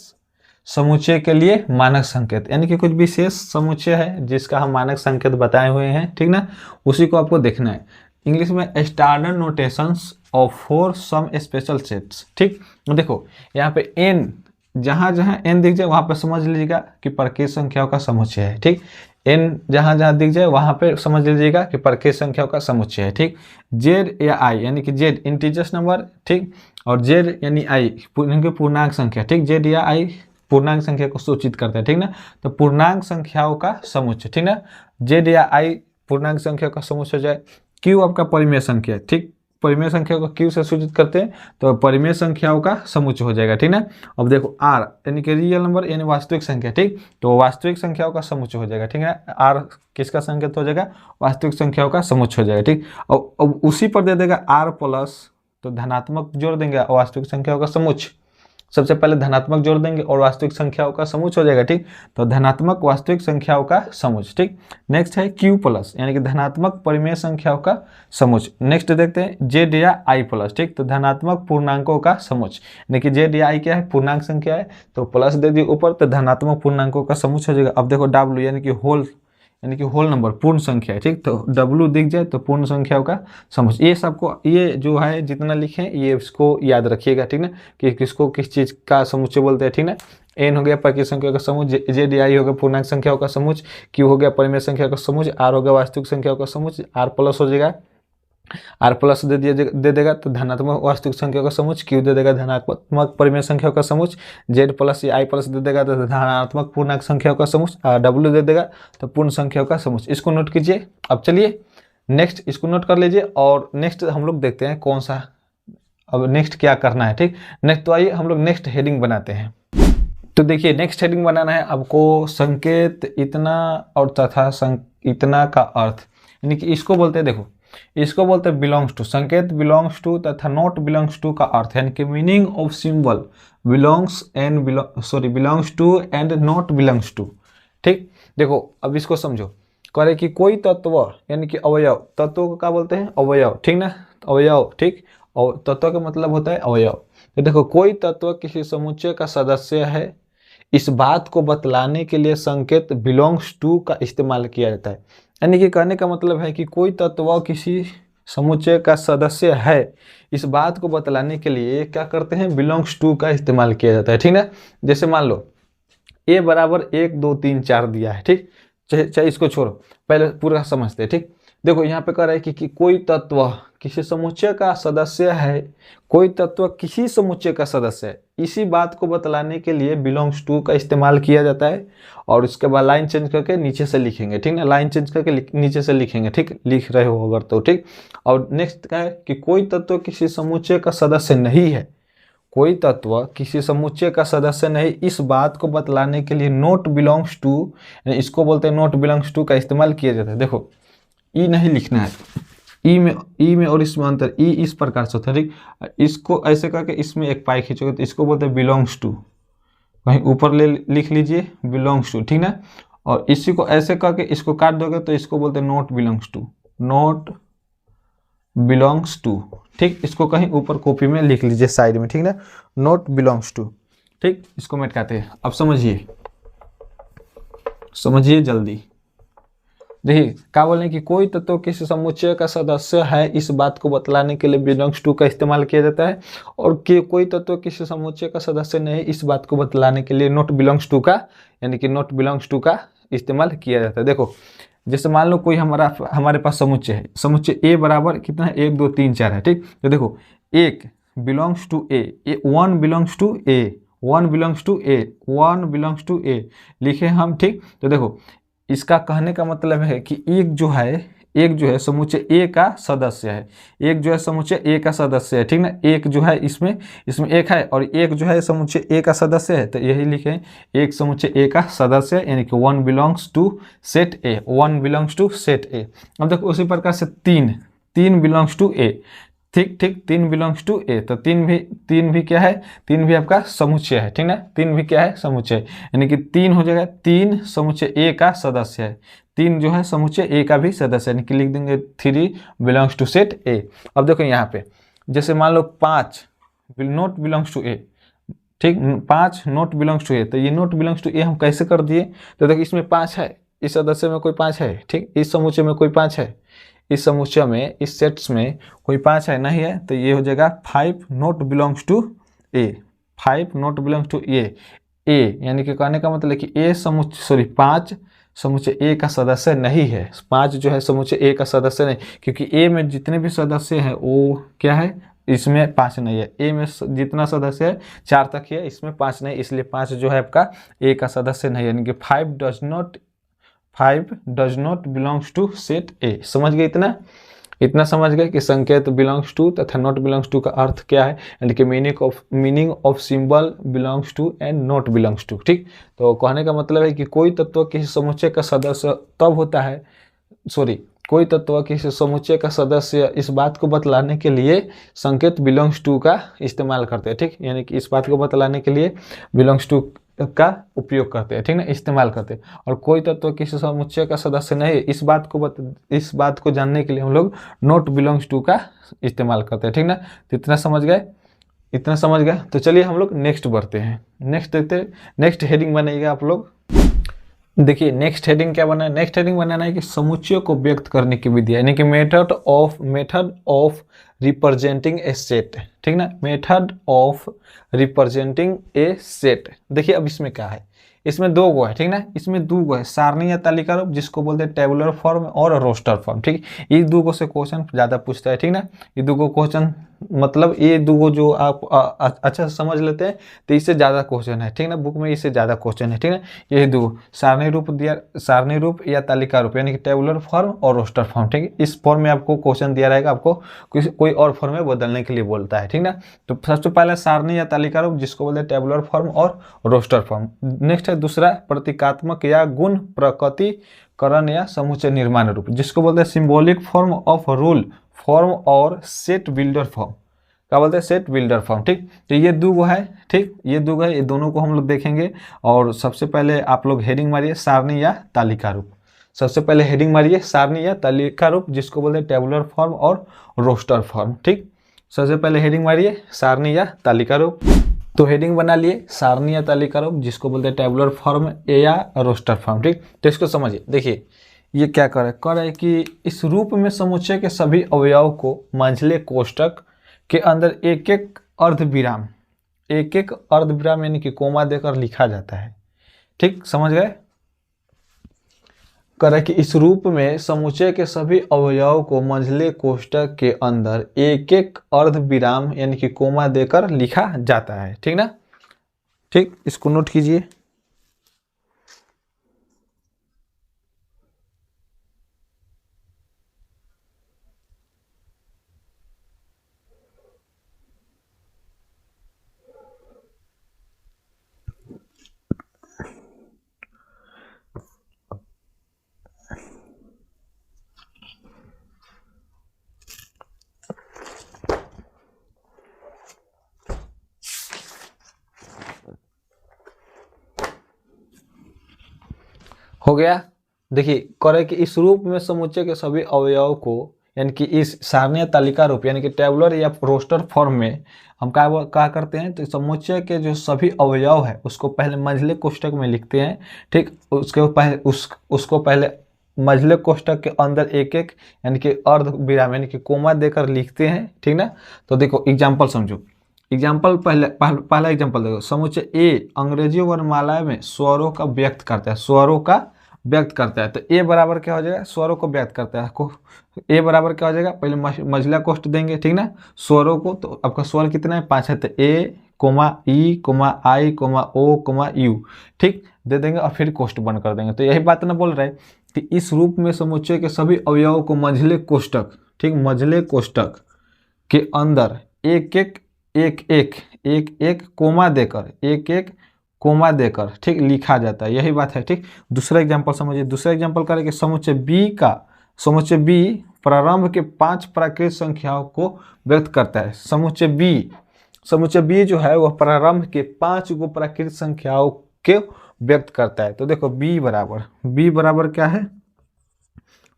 समुच्चय के लिए मानक संकेत, यानी कि कुछ विशेष समुच्चय है जिसका हम मानक संकेत बताए हुए हैं, ठीक ना, उसी को आपको देखना है। इंग्लिश में standard notations of for some special sets, ठीक। देखो यहाँ पे एन, जहाँ जहाँ एन दिख जाए वहाँ पे समझ लीजिएगा कि परकीय संख्याओं का समुच्चय है, ठीक। एन जहाँ जहाँ दिख जाए वहाँ पे समझ लीजिएगा कि परकीय संख्याओं का समुच्चय है, ठीक। जेड या आई, यानी कि जेड इंटीजर्स नंबर, ठीक, और जेड यानी आई इनके पूर्णांक संख्या, ठीक, जेड या आई पूर्णांक संख्या को सूचित करता है, ठीक ना, तो पूर्णांक संख्याओं का समुच्चय, ठीक ना, जेड या आई पूर्णांक संख्या का समुच्चय हो जाए। क्यू आपका परिमेय संख्या, ठीक, परिमेय संख्या को क्यू से सूचित करते हैं तो परिमेय संख्याओं का समुच्चय हो जाएगा, ठीक ना। अब देखो आर यानी कि रियल नंबर यानी वास्तविक संख्या, ठीक, तो वास्तविक संख्याओं का समुच्चय हो जाएगा, ठीक है, आर किसका संकेत हो जाएगा, वास्तविक संख्याओं का समुच्चय हो जाएगा, ठीक। अब उसी पर दे देगा आर प्लस, तो धनात्मक जोड़ देंगे और वास्तविक संख्याओं का समुच्चय, सबसे पहले धनात्मक जोड़ देंगे और वास्तविक संख्याओं का समुच्चय हो जाएगा, ठीक, तो धनात्मक वास्तविक संख्याओं का समुच्चय, ठीक। नेक्स्ट है क्यू प्लस, यानी कि धनात्मक परिमेय संख्याओं का समुच्चय। नेक्स्ट देखते हैं जेड या आई प्लस, ठीक, तो धनात्मक पूर्णांकों का समुच्चय, यानी कि जेड या आई क्या है, पूर्णांक संख्या है, तो प्लस दे दिए ऊपर, तो धनात्मक पूर्णांकों का समुच्चय हो जाएगा। अब देखो डब्ल्यू यानी कि होल नंबर पूर्ण संख्या है, ठीक, तो W दिख जाए तो पूर्ण संख्याओं का समुच्चय। ये सबको ये जो है जितना लिखे ये इसको याद रखिएगा, ठीक ना, कि किसको किस चीज़ का समुच्चय बोलते हैं, ठीक ना। एन हो गया परकीय संख्या का समुच्चय, जेड आई हो गया पूर्णांक संख्याओं का समुच्चय, क्यू हो गया परिमेय संख्या का समुच्चय, आर हो गया वास्तविक संख्याओं का समुच्चय, आर प्लस हो जाएगा, आर प्लस दे देगा तो धनात्मक वास्तविक संख्या का समुच्चय, क्यू दे देगा धनात्मक परिमेय संख्या का समुच्चय, जेड प्लस या आई प्लस दे देगा तो धनात्मक पूर्णांक संख्याओं का समुच्चय, और डब्ल्यू दे देगा तो पूर्ण संख्याओं का समुच्चय। इसको नोट कीजिए। अब चलिए नेक्स्ट इसको नोट कर लीजिए और नेक्स्ट हम लोग देखते हैं कौन सा, अब नेक्स्ट क्या करना है, ठीक। नेक्स्ट तो आइए हम लोग नेक्स्ट हेडिंग बनाते हैं। तो देखिए नेक्स्ट हेडिंग बनाना है आपको संकेत इतना और तथा इतना का अर्थ, यानी कि इसको बोलते हैं, देखो इसको बोलते हैं बिलोंग्स टू, संकेत बिलोंग्स टू तथा नॉट बिलोंग्स टू का अर्थ, यानी कि meaning of symbol belongs to and not belongs to, ठीक। देखो अब इसको समझो, कह रहे कि कोई तत्व यानी कि अवयव, तत्व को क्या बोलते हैं, अवयव, ठीक ना, अवयव, ठीक, और तत्व का मतलब होता है अवयव। तो देखो कोई तत्व किसी समुच्चय का सदस्य है, इस बात को बतलाने के लिए संकेत बिलोंग्स टू का इस्तेमाल किया जाता है। यानी कि कहने का मतलब है कि कोई तत्व किसी समुच्चय का सदस्य है, इस बात को बतलाने के लिए क्या करते हैं, बिलोंग्स टू का इस्तेमाल किया जाता है, ठीक ना। जैसे मान लो a बराबर 1 2 3 4 दिया है, ठीक, चाहे इसको छोड़ो, पहले पूरा समझते हैं, ठीक। देखो यहाँ पे कह रहा है कि कोई तत्व किसी समुच्चय का सदस्य है, कोई तत्व किसी समुच्चय का सदस्य है, इसी बात को बतलाने के लिए बिलोंग्स टू का इस्तेमाल किया जाता है। और उसके बाद लाइन चेंज करके नीचे से लिखेंगे, ठीक ना, लाइन चेंज करके नीचे से लिखेंगे, ठीक, लिख रहे हो अगर तो, ठीक। और नेक्स्ट क्या है कि कोई तत्व किसी समुच्चय का सदस्य नहीं है, कोई तत्व किसी समुच्चय का सदस्य नहीं, इस बात को बतलाने के लिए नॉट बिलोंग्स टू, इसको बोलते हैं नॉट बिलोंग्स टू का इस्तेमाल किया जाता है। देखो ई नहीं लिखना है, ई में और इसमें अंतर, ई इस प्रकार से होता है, ठीक, इसको ऐसे करके इसमें एक पाई खींचोगे तो इसको बोलते हैं बिलोंग्स टू, वहीं ऊपर लिख लीजिए बिलोंग्स टू, ठीक ना। और इसी को ऐसे करके इसको काट दोगे तो इसको बोलते हैं not belongs to, not belongs to, ठीक, इसको कहीं ऊपर कॉपी में लिख लीजिए साइड में, ठीक ना, नॉट बिलोंग्स टू, ठीक, इसको मेटकाते हैं। अब समझिए, समझिए जल्दी। देखिए क्या बोल रहे हैं कि कोई तत्व किसी समुच्चय का सदस्य है, इस बात को बतलाने के लिए बिलोंग्स टू का इस्तेमाल किया जाता है, और कि कोई तत्व किसी समुच्चय का सदस्य नहीं, इस बात को बतलाने के लिए नॉट बिलोंग्स टू का, यानी कि नॉट बिलोंग्स टू का इस्तेमाल किया जाता है। देखो जैसे मान लो कोई हमारे पास समुच्चय है, समुच्चय ए बराबर कितना है, 1 2 3 4 है, ठीक। तो देखो एक belongs to A, one belongs to A, one belongs to A, one belongs to A लिखे हम, ठीक। तो देखो इसका कहने का मतलब है कि एक जो है समुच्चय ए का सदस्य है, एक जो है समुच्चय ए का सदस्य है, ठीक ना, एक जो है इसमें इसमें एक है, और एक जो है समुच्चय ए का सदस्य है, तो यही लिखें एक समुच्चय ए का सदस्य है, यानी कि one belongs to set A, one belongs to set A. अब देखो उसी प्रकार से तीन बिलोंग्स टू ए, ठीक ठीक, तीन बिलोंग्स टू ए, तो तीन भी क्या है, तीन भी आपका समुच्चय है, ठीक ना, तीन भी क्या है, समुच्चय, यानी कि तीन हो जाएगा, तीन समुच्चय ए का सदस्य है, तीन जो है समुच्चय ए का भी सदस्य है, यानी कि लिख देंगे 3 बिलोंग्स टू सेट ए। अब देखो यहाँ पे जैसे मान लो 5 नॉट बिलोंग्स टू ए, ठीक, 5 नॉट बिलोंग्स टू ए, तो ये नॉट बिलोंग्स टू ए हम कैसे कर दिए, तो देखो इसमें 5 है, इस सदस्य में कोई 5 है, ठीक, इस समुच्चय में कोई 5 है, इस समुच्चय में, इस सेट्स में कोई 5 है, नहीं है, तो ये हो जाएगा 5 not belongs to A, 5 not belongs to A, यानी कि कहने का मतलब है कि ए समुच्चय, सॉरी 5 समुच्चय ए का सदस्य नहीं है, 5 जो है समुच्चय ए का सदस्य नहीं, क्योंकि ए में जितने भी सदस्य हैं वो क्या है, इसमें 5 नहीं है, ए में जितना सदस्य है 4 तक ही है, इसमें 5 नहीं, इसलिए 5 जो है आपका ए का सदस्य नहीं, यानी कि 5 does not belongs to set A. समझ गए, इतना समझ गए कि संकेत बिलोंग्स टू तथा नॉट बिलोंग्स टू का अर्थ क्या है, यानी कि meaning of symbol belongs to and not belongs to, ठीक। तो कहने का मतलब है कि कोई तत्व किसी समुच्चय का सदस्य तब होता है, सॉरी, कोई तत्व किसी समुच्चय का सदस्य इस बात को बतलाने के लिए संकेत बिलोंग्स टू का इस्तेमाल करते हैं, ठीक, यानी कि इस बात को बतलाने के लिए बिलोंग्स टू का उपयोग करते हैं, ठीक ना, इस्तेमाल करते हैं। और कोई तत्व किसी समुच्चय का सदस्य नहीं, इस बात को जानने के लिए हम लोग नॉट बिलोंग्स टू का इस्तेमाल करते हैं, ठीक ना। तो इतना समझ गए, तो चलिए हम लोग नेक्स्ट बढ़ते हैं, नेक्स्ट देखते हैं, नेक्स्ट हेडिंग बनाइएगा आप लोग। देखिए नेक्स्ट हेडिंग क्या बना है, नेक्स्ट हेडिंग बनाना है कि समुच्चय को व्यक्त करने की विधि, यानी कि method of representing A set, ठीक ना, method of representing A set. देखिए अब इसमें क्या है, इसमें 2 गो है, ठीक ना, इसमें 2 गो है, सारणी या तालिका रूप जिसको बोलते हैं टेबुलर फॉर्म और रोस्टर फॉर्म, ठीक। ये 2 गो से क्वेश्चन ज्यादा पूछता है, ठीक ना, ये 2 गो क्वेश्चन, मतलब ये 2 गो जो आप अच्छा से समझ लेते हैं तो इससे ज्यादा क्वेश्चन है, ठीक ना, बुक में इससे ज्यादा क्वेश्चन है, ठीक ना। यही 2 सारणी रूप या तालिका रूप, यानी कि टेबुलर फॉर्म और रोस्टर फॉर्म, ठीक है, इस फॉर्म में आपको क्वेश्चन दिया रहेगा, आपको कोई और फॉर्म में बदलने के लिए बोलता है, ठीक ना। तो सबसे पहले सारणी या तालिका रूप जिसको बोलते हैं टेबुलर फॉर्म और रोस्टर फॉर्म। नेक्स्ट है दूसरा प्रतीकात्मक या गुण प्रकटीकरण या समुच्चय निर्माण रूप जिसको बोलते हैं symbolic form of rule form और सेट बिल्डर फॉर्म, क्या बोलते हैं, सेट बिल्डर फॉर्म, ठीक। तो ये 2 गो है, ठीक, ये 2 गो है, ये दोनों को हम लोग देखेंगे। और सबसे पहले आप लोग हेडिंग मारिए सारणी या तालिका रूप, सबसे पहले हेडिंग मारिए सारणी या तालिका रूप जिसको बोलते हैं टेबुलर फॉर्म और रोस्टर फॉर्म, ठीक। सबसे पहले हेडिंग मारिए सारणी या तालिका रूप, तो हेडिंग बना लिए सारणी या तालिका रूप जिसको बोलते हैं टेबुलर फॉर्म या रोस्टर फॉर्म, ठीक। तो इसको समझिए, देखिए ये क्या कर रहा है कि इस रूप में समुच्चय के सभी अवयव को मंझले कोष्ठक के अंदर एक एक अर्धविराम यानी कि कोमा देकर लिखा जाता है, ठीक, समझ गए। करे कि इस रूप में समुच्चय के सभी अवयव को मंझले कोष्ठक के अंदर एक एक अर्धविराम यानी कि कोमा देकर लिखा जाता है, ठीक ना, ठीक, इसको नोट कीजिए। हो गया। देखिए करे कि इस रूप में समुच्चय के सभी अवयव को यानी कि इस सारणी तालिका रूप यानी कि टेबुलर या रोस्टर फॉर्म में हम क्या करते हैं, तो समुच्चय के जो सभी अवयव है उसको पहले मंझले कोष्ठक में लिखते हैं। ठीक, उसको पहले मंझले कोष्ठक के अंदर एक एक यानी कि अर्ध विराम यानी कि कोमा देकर लिखते हैं। ठीक ना। तो देखो एग्जाम्पल समझो। एग्जाम्पल पहला एग्जाम्पल देखो। समुच्चय ए अंग्रेजी वर्णमाला में स्वरों का व्यक्त करता है, स्वरों का व्यक्त करता है। तो ए बराबर क्या हो जाएगा, स्वरों को व्यक्त करता है। ए बराबर क्या हो जाएगा, पहले मझला कोष्ठ देंगे। ठीक ना। स्वरों को, तो आपका स्वर कितना है, 5 है। तो A comma E comma I comma O comma U, ठीक दे देंगे और फिर कोष्ठ बंद कर देंगे। तो यही बात ना बोल रहे हैं कि इस रूप में समुच्चय के सभी अवयवों को मंझले कोष्ठक, ठीक मंझले कोष्ठक के अंदर एक एक कोमा देकर, एक एक कोमा देकर ठीक लिखा जाता है। यही बात है। ठीक, दूसरा एग्जांपल समझिए। दूसरा एग्जांपल करें कि समुच्चय बी प्रारंभ के 5 प्राकृत संख्याओं को व्यक्त करता है। समुच्चय बी जो है वह प्रारंभ के 5 गो प्राकृत संख्याओं के व्यक्त करता है। तो देखो बी बराबर क्या है,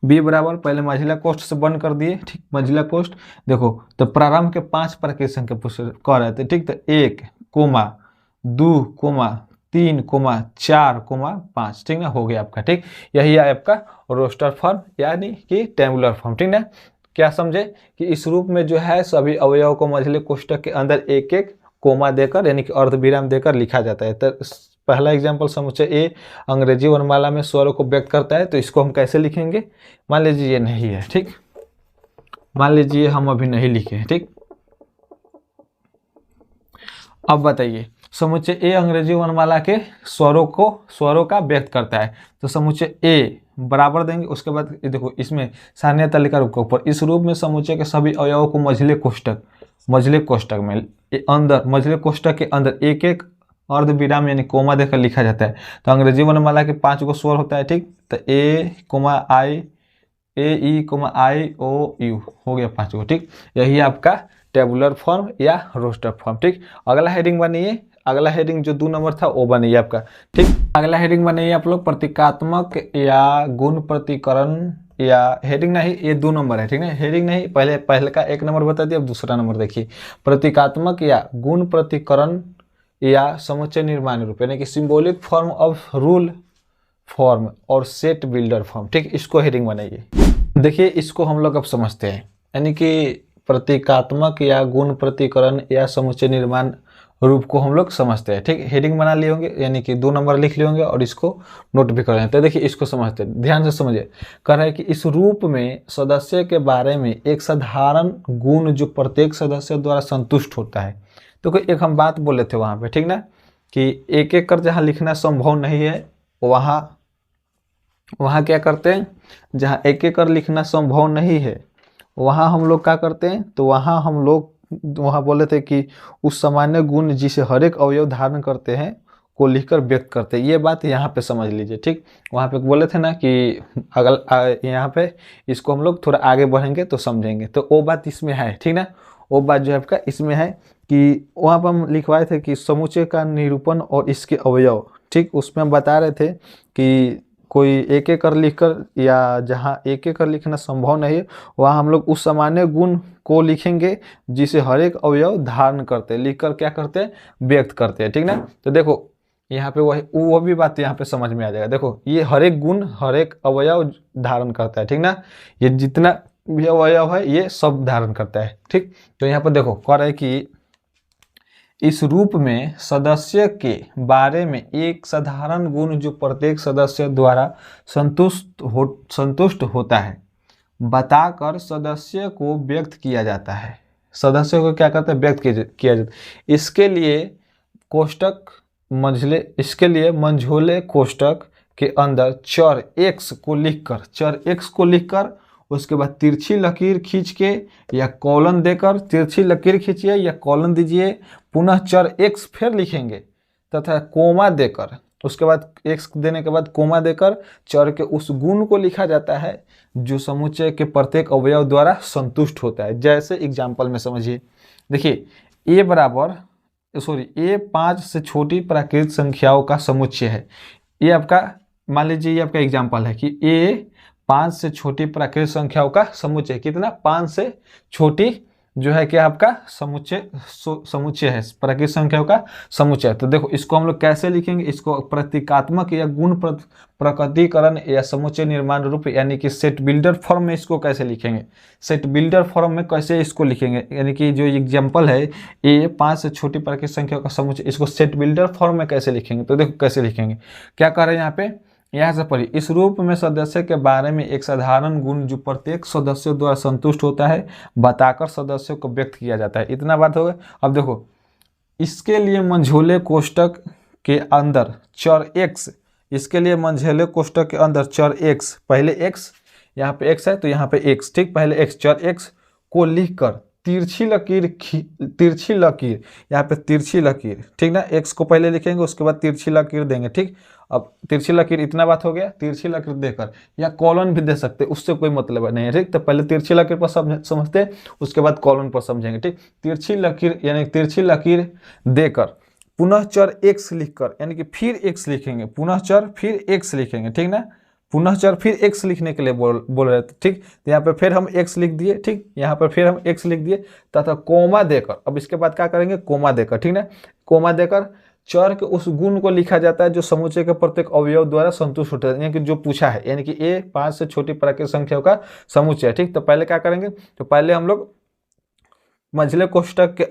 बी बराबर पहले मंझला कोष्ठ से बंद कर दिए। ठीक, मंझला कोष्ठ देखो, तो प्रारंभ के 5 प्राकृत संख्या कह रहे थे। ठीक, तो 1 कोमा 2 कोमा 3 कोमा 4 कोमा 5, ठीक ना, हो गया आपका। ठीक, यही है आपका रोस्टर फॉर्म यानी कि टेबुलर फॉर्म। ठीक ना। क्या समझे कि इस रूप में जो है सभी अवयवों को मंझले कोष्ठक के अंदर एक एक कोमा देकर यानी कि अर्धविराम देकर लिखा जाता है। तो पहला एग्जाम्पल समुच्चय ए अंग्रेजी वर्णमाला में स्वरों को व्यक्त करता है। तो इसको हम कैसे लिखेंगे, मान लीजिए ये नहीं है। ठीक, मान लीजिए हम अभी नहीं लिखे। ठीक, अब बताइए समुच्चय ए अंग्रेजी वर्णमाला के स्वरों का व्यक्त करता है। तो समुच्चय ए बराबर देंगे। उसके बाद देखो इसमें सारणी तालिका रूप के ऊपर इस रूप में समुच्चय के सभी अवयवों को मंझले कोष्ठक में अंदर, मंझले कोष्ठक के अंदर एक एक अर्ध विराम यानी कोमा देकर लिखा जाता है। तो अंग्रेजी वर्णमाला के 5 गो स्वर होता है। ठीक, तो A comma I, A E comma I O U, हो गया 5 गो। ठीक, यही आपका टेबुलर फॉर्म या रोस्टर फॉर्म। ठीक, अगला हेडिंग बनाइए। अगला हेडिंग जो 2 नंबर था वो बनाइए आपका। ठीक, अगला हेडिंग बनाइए आप लोग प्रतीकात्मक या गुण प्रतिकरण, या हेडिंग नहीं, ये 2 नंबर है। ठीक है, हेडिंग नहीं, पहले का 1 नंबर बता दिया। अब दूसरा नंबर देखिए, प्रतीकात्मक या गुण प्रतिकरण या समुच्चय निर्माण रूप यानी कि symbolic form of rule form और सेट बिल्डर फॉर्म। ठीक, इसको हेडिंग बनाइए। देखिए इसको हम लोग अब समझते हैं, यानी कि प्रतीकात्मक या गुण प्रतिकरण या समुच्चय निर्माण रूप को हम लोग समझते हैं। ठीक, हेडिंग बना लिए होंगे यानी कि 2 नंबर लिख लिए होंगे और इसको नोट भी कर रहे हैं। तो देखिए इसको समझते हैं, ध्यान से समझिए। कह रहा है कि इस रूप में सदस्य के बारे में एक साधारण गुण जो प्रत्येक सदस्य द्वारा संतुष्ट होता है। तो कोई एक हम बात बोले थे वहां पे, ठीक ना, कि एक एक कर जहाँ लिखना संभव नहीं है वहाँ क्या करते हैं, जहाँ एक एक कर लिखना संभव नहीं है वहाँ हम लोग क्या करते हैं, तो वहाँ हम लोग वहाँ बोले थे कि उस सामान्य गुण जिसे हर एक अवयव धारण करते हैं को लिखकर व्यक्त करते हैं। ये बात यहाँ पे समझ लीजिए। ठीक, वहाँ पे बोले थे ना कि यहाँ पे इसको हम लोग थोड़ा आगे बढ़ेंगे तो समझेंगे। तो वो बात इसमें है। ठीक ना, वो बात जो है आपका इसमें है कि वहाँ पर हम लिखवाए थे कि समुच्चय का निरूपण और इसके अवयव। ठीक, उसमें हम बता रहे थे कि कोई एक एक कर लिखकर या जहाँ एक एक कर लिखना संभव नहीं है वहाँ हम लोग उस सामान्य गुण को लिखेंगे जिसे हर एक अवयव धारण करते हैं, लिखकर क्या करते हैं, व्यक्त करते हैं। ठीक ना। तो देखो यहाँ पे वो भी बात यहाँ पे समझ में आ जाएगा। देखो ये हर एक गुण हर एक अवयव धारण करता है। ठीक ना, ये जितना भी अवयव है ये सब धारण करता है। ठीक, तो यहाँ पर देखो कह रहा है कि इस रूप में सदस्य के बारे में एक साधारण गुण जो प्रत्येक सदस्य द्वारा संतुष्ट होता है बताकर सदस्य को व्यक्त किया जाता है। सदस्य को क्या करते हैं, व्यक्त किया जाता है। इसके लिए मंझोले कोष्ठक के अंदर चर x को लिखकर उसके बाद तिरछी लकीर खींच के या कॉलन देकर, तिरछी लकीर खींचिए या कॉलन दीजिए, पुनः चर x फिर लिखेंगे तथा कोमा देकर, उसके बाद x देने के बाद कोमा देकर चर के उस गुण को लिखा जाता है जो समुच्चय के प्रत्येक अवयव द्वारा संतुष्ट होता है। जैसे एग्जाम्पल में समझिए, देखिए ए 5 से छोटी प्राकृत संख्याओं का समुच्चय है। ये आपका मान लीजिए ये आपका एग्जाम्पल है कि ए 5 से छोटी प्राकृतिक संख्याओं का समुच्चय। कितना? 5 से छोटी जो है कि आपका समुच्चय है, प्राकृतिक संख्याओं का समुच्चय। तो देखो इसको हम लोग कैसे लिखेंगे, इसको प्रतीकात्मक या गुण प्रकटीकरण या समुच्चय निर्माण रूप यानी कि सेट बिल्डर फॉर्म में इसको कैसे लिखेंगे, सेट बिल्डर फॉर्म में कैसे इसको लिखेंगे, यानी कि जो एग्जांपल है ये 5 से छोटी प्राकृतिक संख्याओं का समुच्चय, इसको सेट बिल्डर फॉर्म में कैसे लिखेंगे। तो देखो कैसे लिखेंगे, क्या कह रहे हैं यहाँ पे, यहाँ से पढ़िए। इस रूप में सदस्य के बारे में एक साधारण गुण जो प्रत्येक सदस्यों द्वारा संतुष्ट होता है बताकर सदस्यों को व्यक्त किया जाता है। इतना बात हो गया। अब देखो इसके लिए मंझोले कोष्टक के अंदर चर x, इसके लिए मंझोले कोष्टक के अंदर चर x, पहले x, यहाँ पे x है तो यहाँ पे x, ठीक, पहले x, चर x को लिखकर तिरछी लकीर यहाँ पे तिरछी लकीर, ठीक ना, x को पहले लिखेंगे उसके बाद तिरछी लकीर देंगे, ठीक। अब तिरछी लकीर, इतना बात हो गया, तिरछी लकीर देकर या कॉलन भी दे सकते, उससे कोई मतलब नहीं है, ठीक। तो पहले तिरछी लकीर पर समझते उसके बाद कॉलन पर समझेंगे, ठीक। तिरछी लकीर यानी तिरछी लकीर देकर पुनः चर x लिखकर, यानी कि फिर x लिखेंगे, पुनः चर फिर x लिखेंगे, ठीक ना, पुनः चर फिर x लिखने के लिए बोल रहे थे, ठीक। तो यहाँ पे फिर हम x लिख दिए, ठीक, यहाँ पर फिर हम x लिख दिए तथा कोमा देकर, अब इसके बाद क्या करेंगे, कोमा देकर, ठीक ना, कोमा देकर चर के उस गुण को लिखा जाता है जो समुच्चय के प्रत्येक अवयव द्वारा संतुष्ट होता है, यानी कि जो पूछा है, यानी कि a 5 से छोटी प्राकृतिक संख्याओं का समुच्चय, ठीक। तो पहले क्या करेंगे, तो पहले हम लोग मंझले कोष्टक के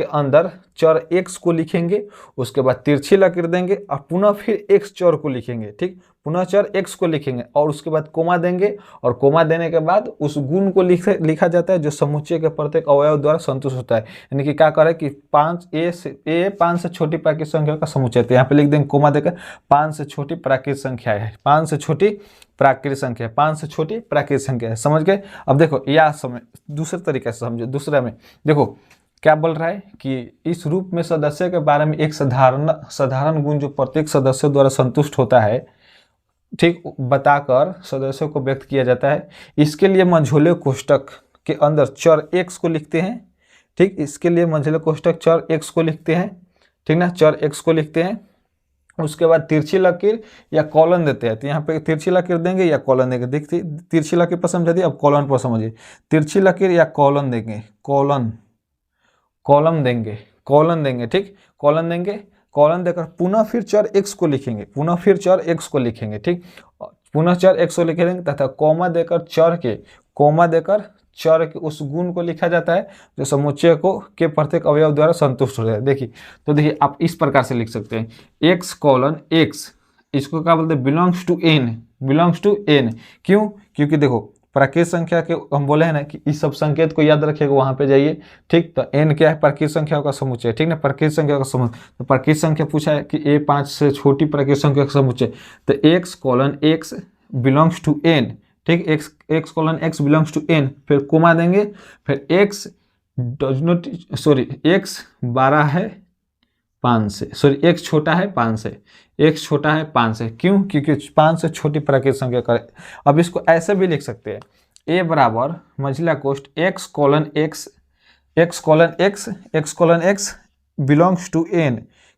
अंदर चर x को लिखेंगे, उसके बाद तिरछी लकीर देंगे और पुनः फिर x चर को लिखेंगे, ठीक, पुनः चर x को लिखेंगे और उसके बाद कोमा देंगे और कोमा देने के बाद उस गुण को लिखा जाता है जो समुच्चय के प्रत्येक अवयव द्वारा संतुष्ट होता है, यानी कि क्या करें कि 5 से छोटी प्राकृतिक संख्या का समुच्चय। तो यहाँ पे लिख देंगे कोमा देकर 5 से छोटी प्राकृतिक संख्या है, 5 से छोटी प्राकृतिक संख्या है, 5 से छोटी प्राकृतिक संख्या है, समझ गए। अब देखो या समय दूसरे तरीके से समझो, दूसरा में देखो क्या बोल रहा है कि इस रूप में सदस्य के बारे में एक साधारण गुण जो प्रत्येक सदस्य द्वारा संतुष्ट होता है, ठीक, बताकर सदस्यों को व्यक्त किया जाता है। इसके लिए मंझोले कोष्टक के अंदर चर x को लिखते हैं, ठीक, इसके लिए मंझोले कोष्टक चर x को लिखते हैं, ठीक ना, चर x को लिखते हैं, उसके बाद तिरछी लकीर या कॉलन देते हैं। तो यहाँ पे तिरछी लकीर देंगे या कॉलन देंगे, देखिए तिरछी लकीर पर समझा दिया, अब कॉलन पर समझिए, तिरछी लकीर या कॉलन देंगे, कॉलम देंगे, ठीक, कॉलन देंगे, कॉलन देकर पुनः फिर चर x को लिखेंगे, पुनः फिर चर x को लिखेंगे, ठीक, पुनः चर x को लिखेंगे तथा कोमा देकर चर के उस गुण को लिखा जाता है जो समुच्चय को के प्रत्येक अवयव द्वारा संतुष्ट हो रहा है। देखिए तो देखिए आप इस प्रकार से लिख सकते हैं, x कॉलन x, इसको क्या बोलते हैं, बिलोंग्स टू n, क्यों, क्योंकि देखो प्राकृतिक संख्या के हम बोले हैं ना कि इस सब संकेत को याद रखिएगा, वहां पे जाइए, ठीक। तो n क्या है, प्राकृतिक संख्याओं का समुच्चय, ठीक ना, प्राकृतिक संख्या का समुच्चय। तो प्राकृतिक संख्या पूछा है कि a 5 से छोटी प्राकृतिक संख्या का समुच्चय, तो x colon x belongs to n, ठीक, x colon x belongs to n, फिर कोमा देंगे, फिर x डज नॉट x 12 है 5 से, x छोटा है 5 से, x छोटा है 5 से, क्यों, क्योंकि 5 से छोटी प्राकृतिक संख्या करें। अब इसको ऐसे भी लिख सकते हैं, a बराबर मंझला कोष्ट x colon x belongs to n,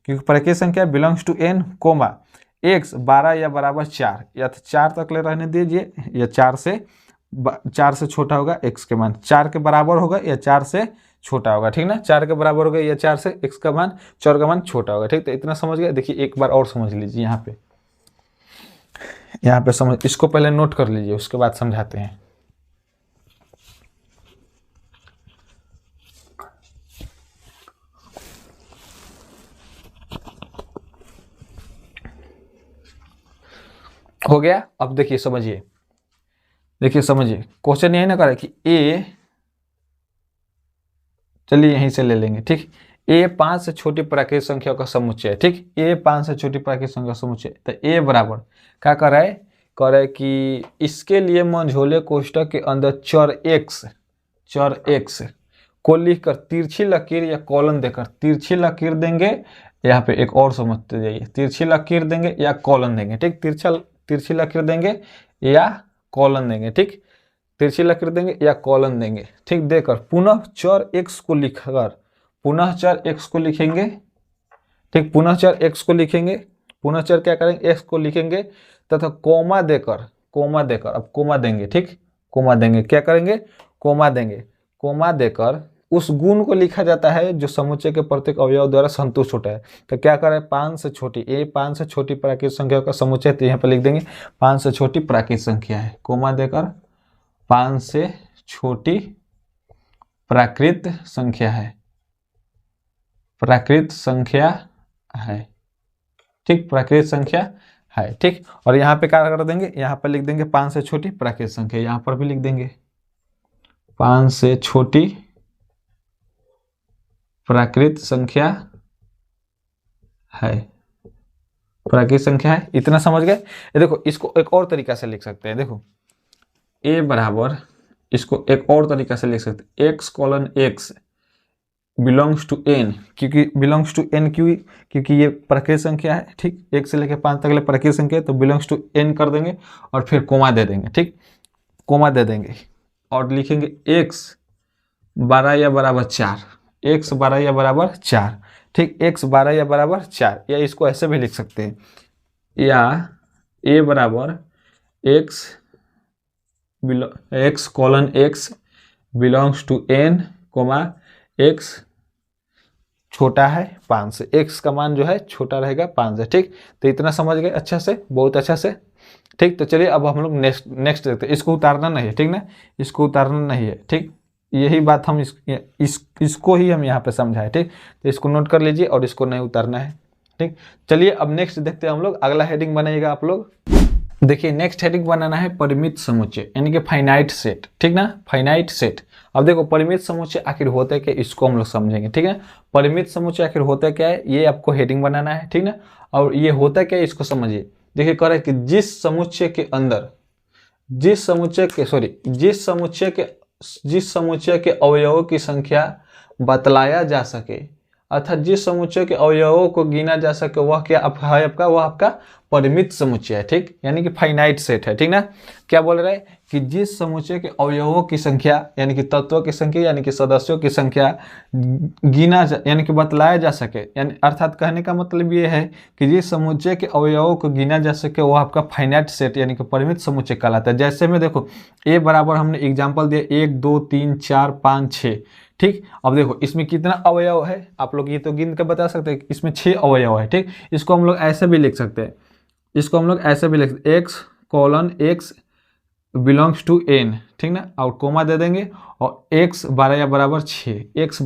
क्योंकि प्राकृतिक संख्या belongs to n, comma x 12 या बराबर 4, या तो 4 तक ले रहने दीजिए या 4 से छोटा होगा x के मान, 4 के बराबर होगा या 4 से छोटा होगा, ठीक ना, 4 के बराबर होगा या 4 से x का मान 4 का मान छोटा होगा, ठीक। तो इतना समझ गए। देखिए एक बार और समझ लीजिए, यहाँ पे समझ, इसको पहले नोट कर लीजिए उसके बाद समझाते हैं। हो गया। अब देखिए समझिए, क्वेश्चन यही ना करे कि a, चलिए यहीं से ले लेंगे, ठीक, a 5 से छोटी प्राकृतिक संख्या का समुच्चय, ठीक, a 5 से छोटी प्राकृतिक संख्या का समुच्चय। तो a बराबर क्या कर रहा है कि इसके लिए मंझोले कोष्टक के अंदर चर x को लिखकर तिरछी लकीर या कॉलन देकर, तिरछी लकीर देंगे, यहाँ पे एक और समझते जाइए, तिरछी लकीर देंगे या कॉलन देंगे, ठीक, तिरछी लकीर देंगे या कॉलन देंगे, ठीक, तिरछी लकीर देंगे या कॉलन देंगे, ठीक, देकर पुनः चर x को लिखकर, पुनः चर x को लिखेंगे, ठीक, पुनः चर x को लिखेंगे, पुनश्चर क्या करेंगे, x को लिखेंगे तथा कोमा देकर अब कोमा देंगे, ठीक, कोमा देंगे, क्या करेंगे, कोमा देंगे, कोमा देकर उस गुण को लिखा जाता है जो समुच्चय के प्रत्येक अवयव द्वारा संतुष्ट होता है। तो क्या करें, 5 से छोटी, ये 5 से छोटी प्राकृत संख्या का समुच्चय, तो यहाँ पर लिख देंगे 5 से छोटी प्राकृत संख्या है, कोमा देकर 5 से छोटी प्राकृत संख्या है, प्राकृत संख्या है, ठीक, प्राकृत संख्या है, ठीक। और यहाँ पे क्या कर देंगे, यहाँ पर लिख देंगे 5 से छोटी प्राकृत संख्या, यहाँ पर भी लिख देंगे 5 से छोटी प्राकृत संख्या है, प्राकृत संख्या है। इतना समझ गए। ये देखो, इसको एक और तरीका से लिख सकते हैं, देखो a बराबर, इसको एक और तरीका से लिख सकते हैं, x colon x belongs to n, क्योंकि बिलोंग्स टू n क्योंकि ये प्राकृत संख्या है, ठीक, 1 से लेकर 5 तक प्राकृत संख्या है, तो बिलोंग्स टू n कर देंगे और फिर कोमा दे देंगे, ठीक, कोमा दे देंगे और लिखेंगे x 12 या बराबर 4, x 12 या बराबर 4, ठीक, x 12 या बराबर 4, या इसको ऐसे भी लिख सकते हैं, या a बराबर x colon x belongs to n comma x छोटा है 5 से, x का मान जो है छोटा रहेगा 5 से, ठीक। तो इतना समझ गए अच्छा से, बहुत अच्छा से, ठीक। तो चलिए अब हम लोग नेक्स्ट देखते हैं। इसको उतारना नहीं है, ठीक ना, इसको उतारना नहीं है, ठीक, यही बात हम इसको ही हम यहाँ पे समझाए, ठीक। तो इसको नोट कर लीजिए और इसको नहीं उतारना है, ठीक। चलिए अब नेक्स्ट देखते हैं हम लोग, अगला हेडिंग बनाइएगा आप लोग। देखिए नेक्स्ट हेडिंग बनाना है परिमित समुच्चय, यानी कि फाइनाइट सेट, ठीक ना, फाइनाइट सेट। अब देखो परिमित समुच्चय आखिर होता है क्या, इसको हम लोग समझेंगे, ठीक है। परिमित समुच्चय आखिर होता है क्या है, ये आपको हेडिंग बनाना है, ठीक ना। और ये होता क्या है इसको समझिए। देखिए कह रहा है कि जिस समुच्चय के अवयवों की संख्या बतलाया जा सके, अर्थात जिस समुच्चय के अवयवों को गिना जा सके, वह क्या है आपका, वह आपका परिमित समुच्चय है, ठीक, यानी कि फाइनाइट सेट है, ठीक ना। क्या बोल रहा है कि जिस समुच्चय के अवयवों की संख्या, यानी कि तत्वों की संख्या, यानी कि सदस्यों की संख्या यानी कि बतलाया जा सके, यानी अर्थात कहने का मतलब ये है कि जिस समुच्चय के अवयवों को गिना जा सके वह आपका फाइनाइट सेट यानी कि परिमित समुच्चय कहलाता है। जैसे में देखो a बराबर हमने एग्जाम्पल दिया 1 2 3 4 5 6, ठीक। अब देखो इसमें कितना अवयव है, आप लोग ये तो गिन के बता सकते हैं, इसमें 6 अवयव है, ठीक। इसको हम लोग ऐसे भी लिख सकते हैं, x colon x belongs to n, ठीक ना, और कोमा दे देंगे और x 12 या बराबर 6, x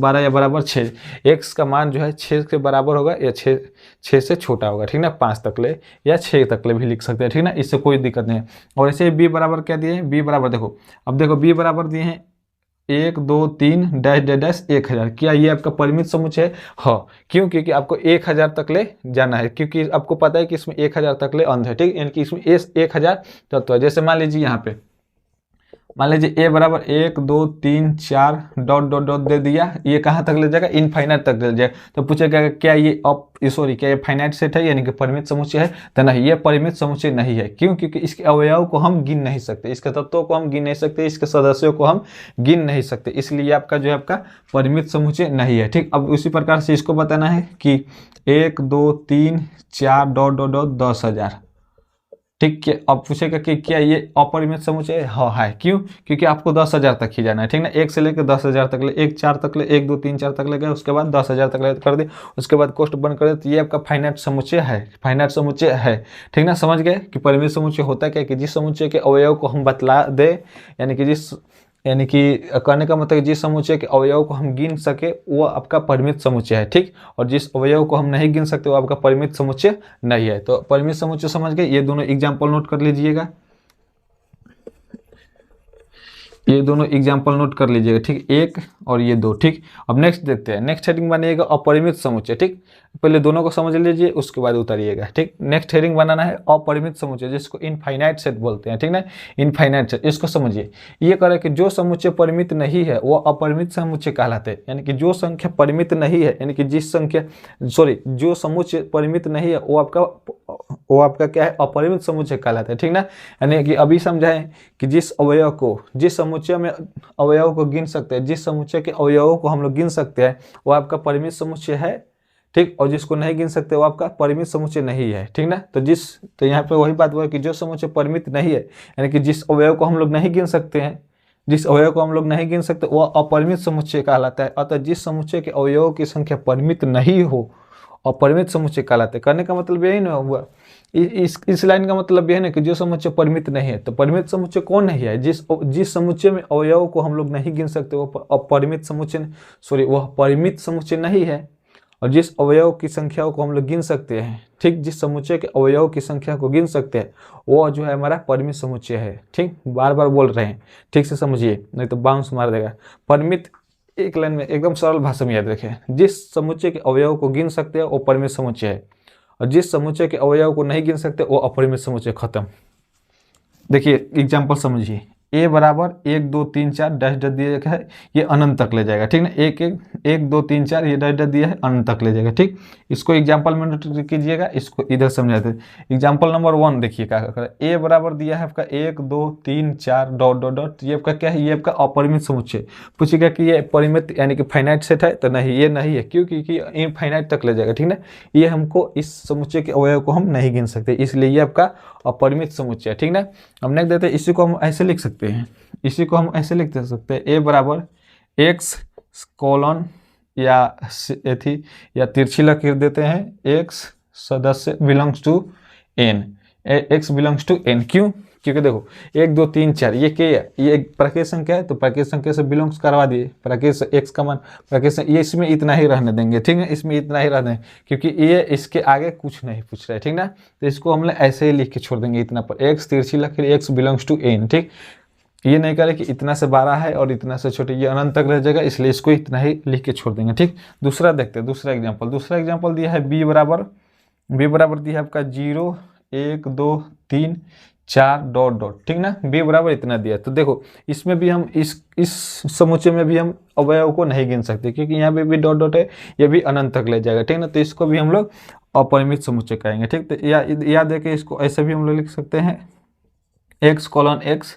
का मान जो है 6 के बराबर होगा या 6 से छोटा होगा, ठीक ना, 5 तक ले या 6 तक ले भी लिख सकते हैं, ठीक ना, इससे कोई दिक्कत नहीं है। और ऐसे b बराबर क्या दिए हैं, b बराबर देखो, अब देखो b बराबर दिए हैं 1 2 3 डैश डैश डैश 1000, क्या ये आपका परिमित समुच्चय है? हाँ, क्यों, क्योंकि आपको 1000 तक ले जाना है, क्योंकि आपको पता है कि इसमें 1000 तक ले अंध है, ठीक, यानी कि इसमें 1000 तत्व है। जैसे मान लीजिए यहाँ पे मान लीजिए a बराबर 1 2 3 4 डॉट डॉट डॉट दे दिया, ये कहाँ तक ले जाएगा, इनफाइनाइट तक ले जाएगा। तो पूछेगा क्या ये क्या ये फाइनाइट सेट है यानी कि परिमित समुच्चय है? तो नहीं, ये परिमित समुच्चय नहीं है। क्यों? क्योंकि इसके अवयव को हम गिन नहीं सकते, इसके तत्वों को हम गिन नहीं सकते, इसके सदस्यों को हम गिन नहीं सकते, इसलिए आपका जो है आपका परिमित समुच्चय नहीं है, ठीक। अब उसी प्रकार से इसको बताना है कि 1 2 3 4 डॉट डॉट डॉट 10,000, ठीक है। अब पूछेगा कि क्या ये अपरिमित समुच्चय है? हाँ है। क्यों? क्योंकि आपको 10,000 तक ही जाना है, ठीक ना, 1 से लेकर 10,000 तक ले, 1 4 तक ले, 1 2 3 4 तक ले गए, उसके बाद 10,000 तक ले कर दे, उसके बाद कोष्ठ बंद कर दे, तो ये आपका फाइनाइट समुच्चय है, फाइनाइट समुच्चय है, ठीक ना। समझ गए कि परिमित समुच्चय होता क्या, कि जिस समुच्चय के अवयव को हम बतला दे, यानी कि कहने का मतलब जिस समुच्चय के अवयव को हम गिन सके वो आपका परिमित समुच्चय है, ठीक। और जिस अवयव को हम नहीं गिन सकते वो आपका परिमित समुच्चय नहीं है। तो परिमित समुच्चय समझ गए, ये दोनों एग्जाम्पल नोट कर लीजिएगा, ये दोनों एग्जाम्पल नोट कर लीजिएगा, ठीक, 1 और ये 2, ठीक। अब नेक्स्ट देखते हैं, नेक्स्ट हेडिंग बनिएगा अपरिमित समुच्चय, ठीक। पहले दोनों को समझ लीजिए उसके बाद उतारिएगा, ठीक। नेक्स्ट हेडिंग बनाना है अपरिमित समुच्चय, जिसको इनफाइनाइट सेट बोलते हैं, ठीक ना, इनफाइनाइट सेट। इसको समझिए, ये कह रहा है कि जो समुच्चय परिमित नहीं है वो अपरिमित समुच्चय कहलाते हैं, यानी कि जो संख्या परिमित नहीं है, यानी कि जो समुच्चय परिमित नहीं है वो आपका क्या है, अपरिमित समुच्चय कहलाता है, ठीक ना। यानी कि अभी समझाएं कि जिस समुच्चय में अवयव को गिन सकते हैं, जिस समुच्चय के अवयवों को हम लोग गिन सकते हैं वो आपका परिमित समुच्चय है, ठीक, और जिसको नहीं गिन सकते वो आपका परिमित समुच्चय नहीं है, ठीक ना। तो यहाँ पे वही बात हुआ कि जो समुच्चय परिमित नहीं है, यानी कि जिस अवयव को हम लोग नहीं गिन सकते हैं, जिस अवयव को हम लोग नहीं गिन सकते वह अपरिमित समुच्चय कहलाता है। अतः जिस समुच्चय के अवयवों की संख्या परिमित नहीं हो अपरिमित समुच्चय कहलाते हैं। करने का मतलब यही ना हुआ, इस लाइन का मतलब यह है ना कि जो समुच्चय परिमित नहीं है, तो परिमित समुच्चय कौन नहीं है, जिस समुच्चय में अवयव को हम लोग नहीं गिन सकते वो अपरिमित समुच्चय, वह परिमित समुच्चय नहीं है। और जिस अवयव की संख्याओं को हम लोग गिन सकते हैं, ठीक, जिस समुच्चय के अवयव की संख्या को गिन सकते हैं वो जो है हमारा परिमित समुच्चय है। ठीक, बार बार बोल रहे हैं, ठीक से समझिए नहीं तो बाउंस मार देगा। परिमित एक लाइन में एकदम सरल भाषा में याद रखें, जिस समुच्चय के अवयव को गिन सकते हैं वो परिमित समुच्चय है, और जिस समुच्चय के अवयव को नहीं गिन सकते वो अपरिमित समुच्चय। खत्म। देखिए एग्जाम्पल समझिए, a बराबर 1 2 3 4 डैश डैश दिया है, ये अनंत तक ले जाएगा, ठीक ना। 1 2 3 4 ये डैश डैश दिया है, अनंत तक ले जाएगा। ठीक, इसको एग्जाम्पल में नोट कीजिएगा, इसको इधर समझाते हैं। एग्जाम्पल नंबर 1 देखिए क्या कर रहा है। a बराबर दिया है आपका 1 2 3 4 डॉट डॉट डॉट, ये आपका क्या है, ये आपका अपरिमित समुच्चय। पूछेगा कि ये परिमित यानी कि फाइनाइट सेट है, तो नहीं, ये नहीं है। क्यों? क्योंकि इनफाइनाइट तक ले जाएगा, ठीक ना। ये हमको इस समुच्चय के अवयव को हम नहीं गिन सकते, इसलिए ये आपका अपरिमित समुच्चय है, ठीक ना। हम नेक्स्ट देते हैं, इसी को हम ऐसे लिख सकते हैं, इसी को हम ऐसे लिख सकते हैं, a बराबर x कोलन या तिरछी लकीर देते हैं, x सदस्य belongs to n, x belongs to n। क्यों? क्योंकि देखो 1 2 3 4 ये क्या है, ये एक प्राकृत संख्या है, तो प्राकृत संख्या से बिलोंग्स करवा दिए। प्राकृत x का मान प्राकृत, ये इसमें इतना ही रहने देंगे, ठीक है, इसमें इतना ही रहने, क्योंकि ये इसके आगे कुछ नहीं पूछ रहा है, ठीक ना। तो इसको हम लोग ऐसे ही लिख के छोड़ देंगे इतना पर, x तिरछी लकीर x बिलोंग्स टू n। ठीक, ये नहीं करे कि इतना से 12 है और इतना से छोटे, ये अनंत तक रह जाएगा, इसलिए इसको इतना ही लिख के छोड़ देंगे। ठीक, दूसरा देखते हैं, दूसरा एग्जांपल दिया है b बराबर दिया है आपका 0 1 2 3 4 डॉट डॉट, ठीक ना। b बराबर इतना दिया, तो देखो इसमें भी हम इस समुच्चय में भी हम अवयव को नहीं गिन सकते, क्योंकि यहाँ पे भी डॉट डॉट है, ये भी अनंत तक ले जाएगा, ठीक ना। तो इसको भी हम लोग अपरिमित समुच्चय कहेंगे। ठीक, तो याद है कि इसको ऐसे भी हम लोग लिख सकते हैं, x colon x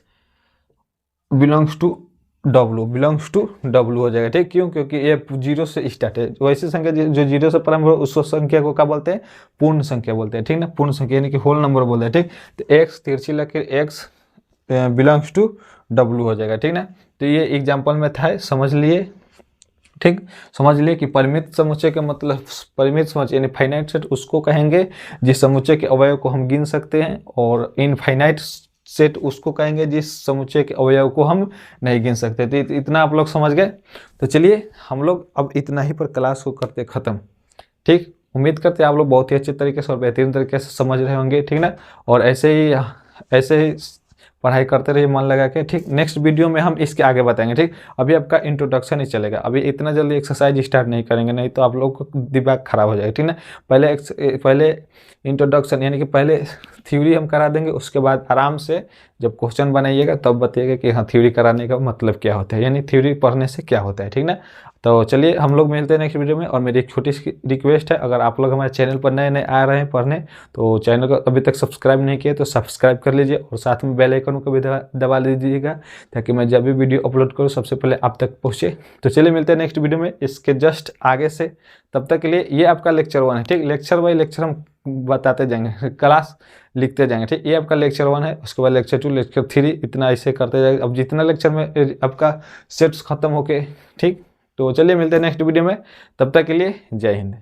belongs to W हो जाएगा। ठीक, क्यों? क्योंकि ये 0 से स्टार्ट है, वैसी संख्या जो 0 से प्रारंभ हो उस संख्या को क्या बोलते हैं, पूर्ण संख्या बोलते हैं, ठीक ना। पूर्ण संख्या यानी कि होल नंबर बोलते हैं। ठीक, तो x तिरछी लकीर x बिलोंग्स टू W हो जाएगा, ठीक ना। तो ये एग्जाम्पल में था, समझ लिए। ठीक, समझ लिए कि परिमित समुच्चय का मतलब, परिमित समुच्चय यानी फाइनाइट सेट उसको कहेंगे जिस समुच्चय के अवयव को हम गिन सकते हैं, और इनफाइनाइट सेट उसको कहेंगे जिस समुच्चय के अवयव को हम नहीं गिन सकते। तो इतना आप लोग समझ गए। तो चलिए हम लोग अब इतना ही पर क्लास को करते खत्म। ठीक, उम्मीद करते हैं आप लोग बहुत ही अच्छे तरीके से और बेहतरीन तरीके से समझ रहे होंगे, ठीक ना। और ऐसे ही पढ़ाई करते रहिए मन लगा के। ठीक, नेक्स्ट वीडियो में हम इसके आगे बताएंगे। ठीक, अभी आपका इंट्रोडक्शन ही चलेगा, अभी इतना जल्दी एक्सरसाइज स्टार्ट नहीं करेंगे, नहीं तो आप लोग को दिमाग खराब हो जाएगा, ठीक ना। पहले इंट्रोडक्शन यानी कि पहले थ्योरी हम करा देंगे, उसके बाद आराम से जब क्वेश्चन बनाइएगा तब बताइएगा कि हाँ थ्योरी कराने का मतलब क्या होता है, यानी थ्योरी पढ़ने से क्या होता है, ठीक ना। तो चलिए हम लोग मिलते हैं नेक्स्ट वीडियो में। और मेरी एक छोटी सी रिक्वेस्ट है, अगर आप लोग हमारे चैनल पर नए आ रहे हैं पढ़ने, तो चैनल को अभी तक सब्सक्राइब नहीं किया तो सब्सक्राइब कर लीजिए, और साथ में बेल आइकन को भी दबा लीजिएगा, ताकि मैं जब भी वीडियो अपलोड करूँ सबसे पहले आप तक पहुँचे। तो चलिए मिलते हैं नेक्स्ट वीडियो में इसके जस्ट आगे से। तब तक के लिए ये आपका लेक्चर 1 है। ठीक, लेक्चर बाई लेक्चर हम बताते जाएंगे, क्लास लिखते जाएंगे। ठीक, ये आपका लेक्चर 1 है, उसके बाद लेक्चर 2 लेक्चर 3 इतना ऐसे करते जाएंगे। अब जितना लेक्चर में आपका सेट्स खत्म होके, ठीक। तो चलिए मिलते हैं नेक्स्ट वीडियो में, तब तक के लिए जय हिंद।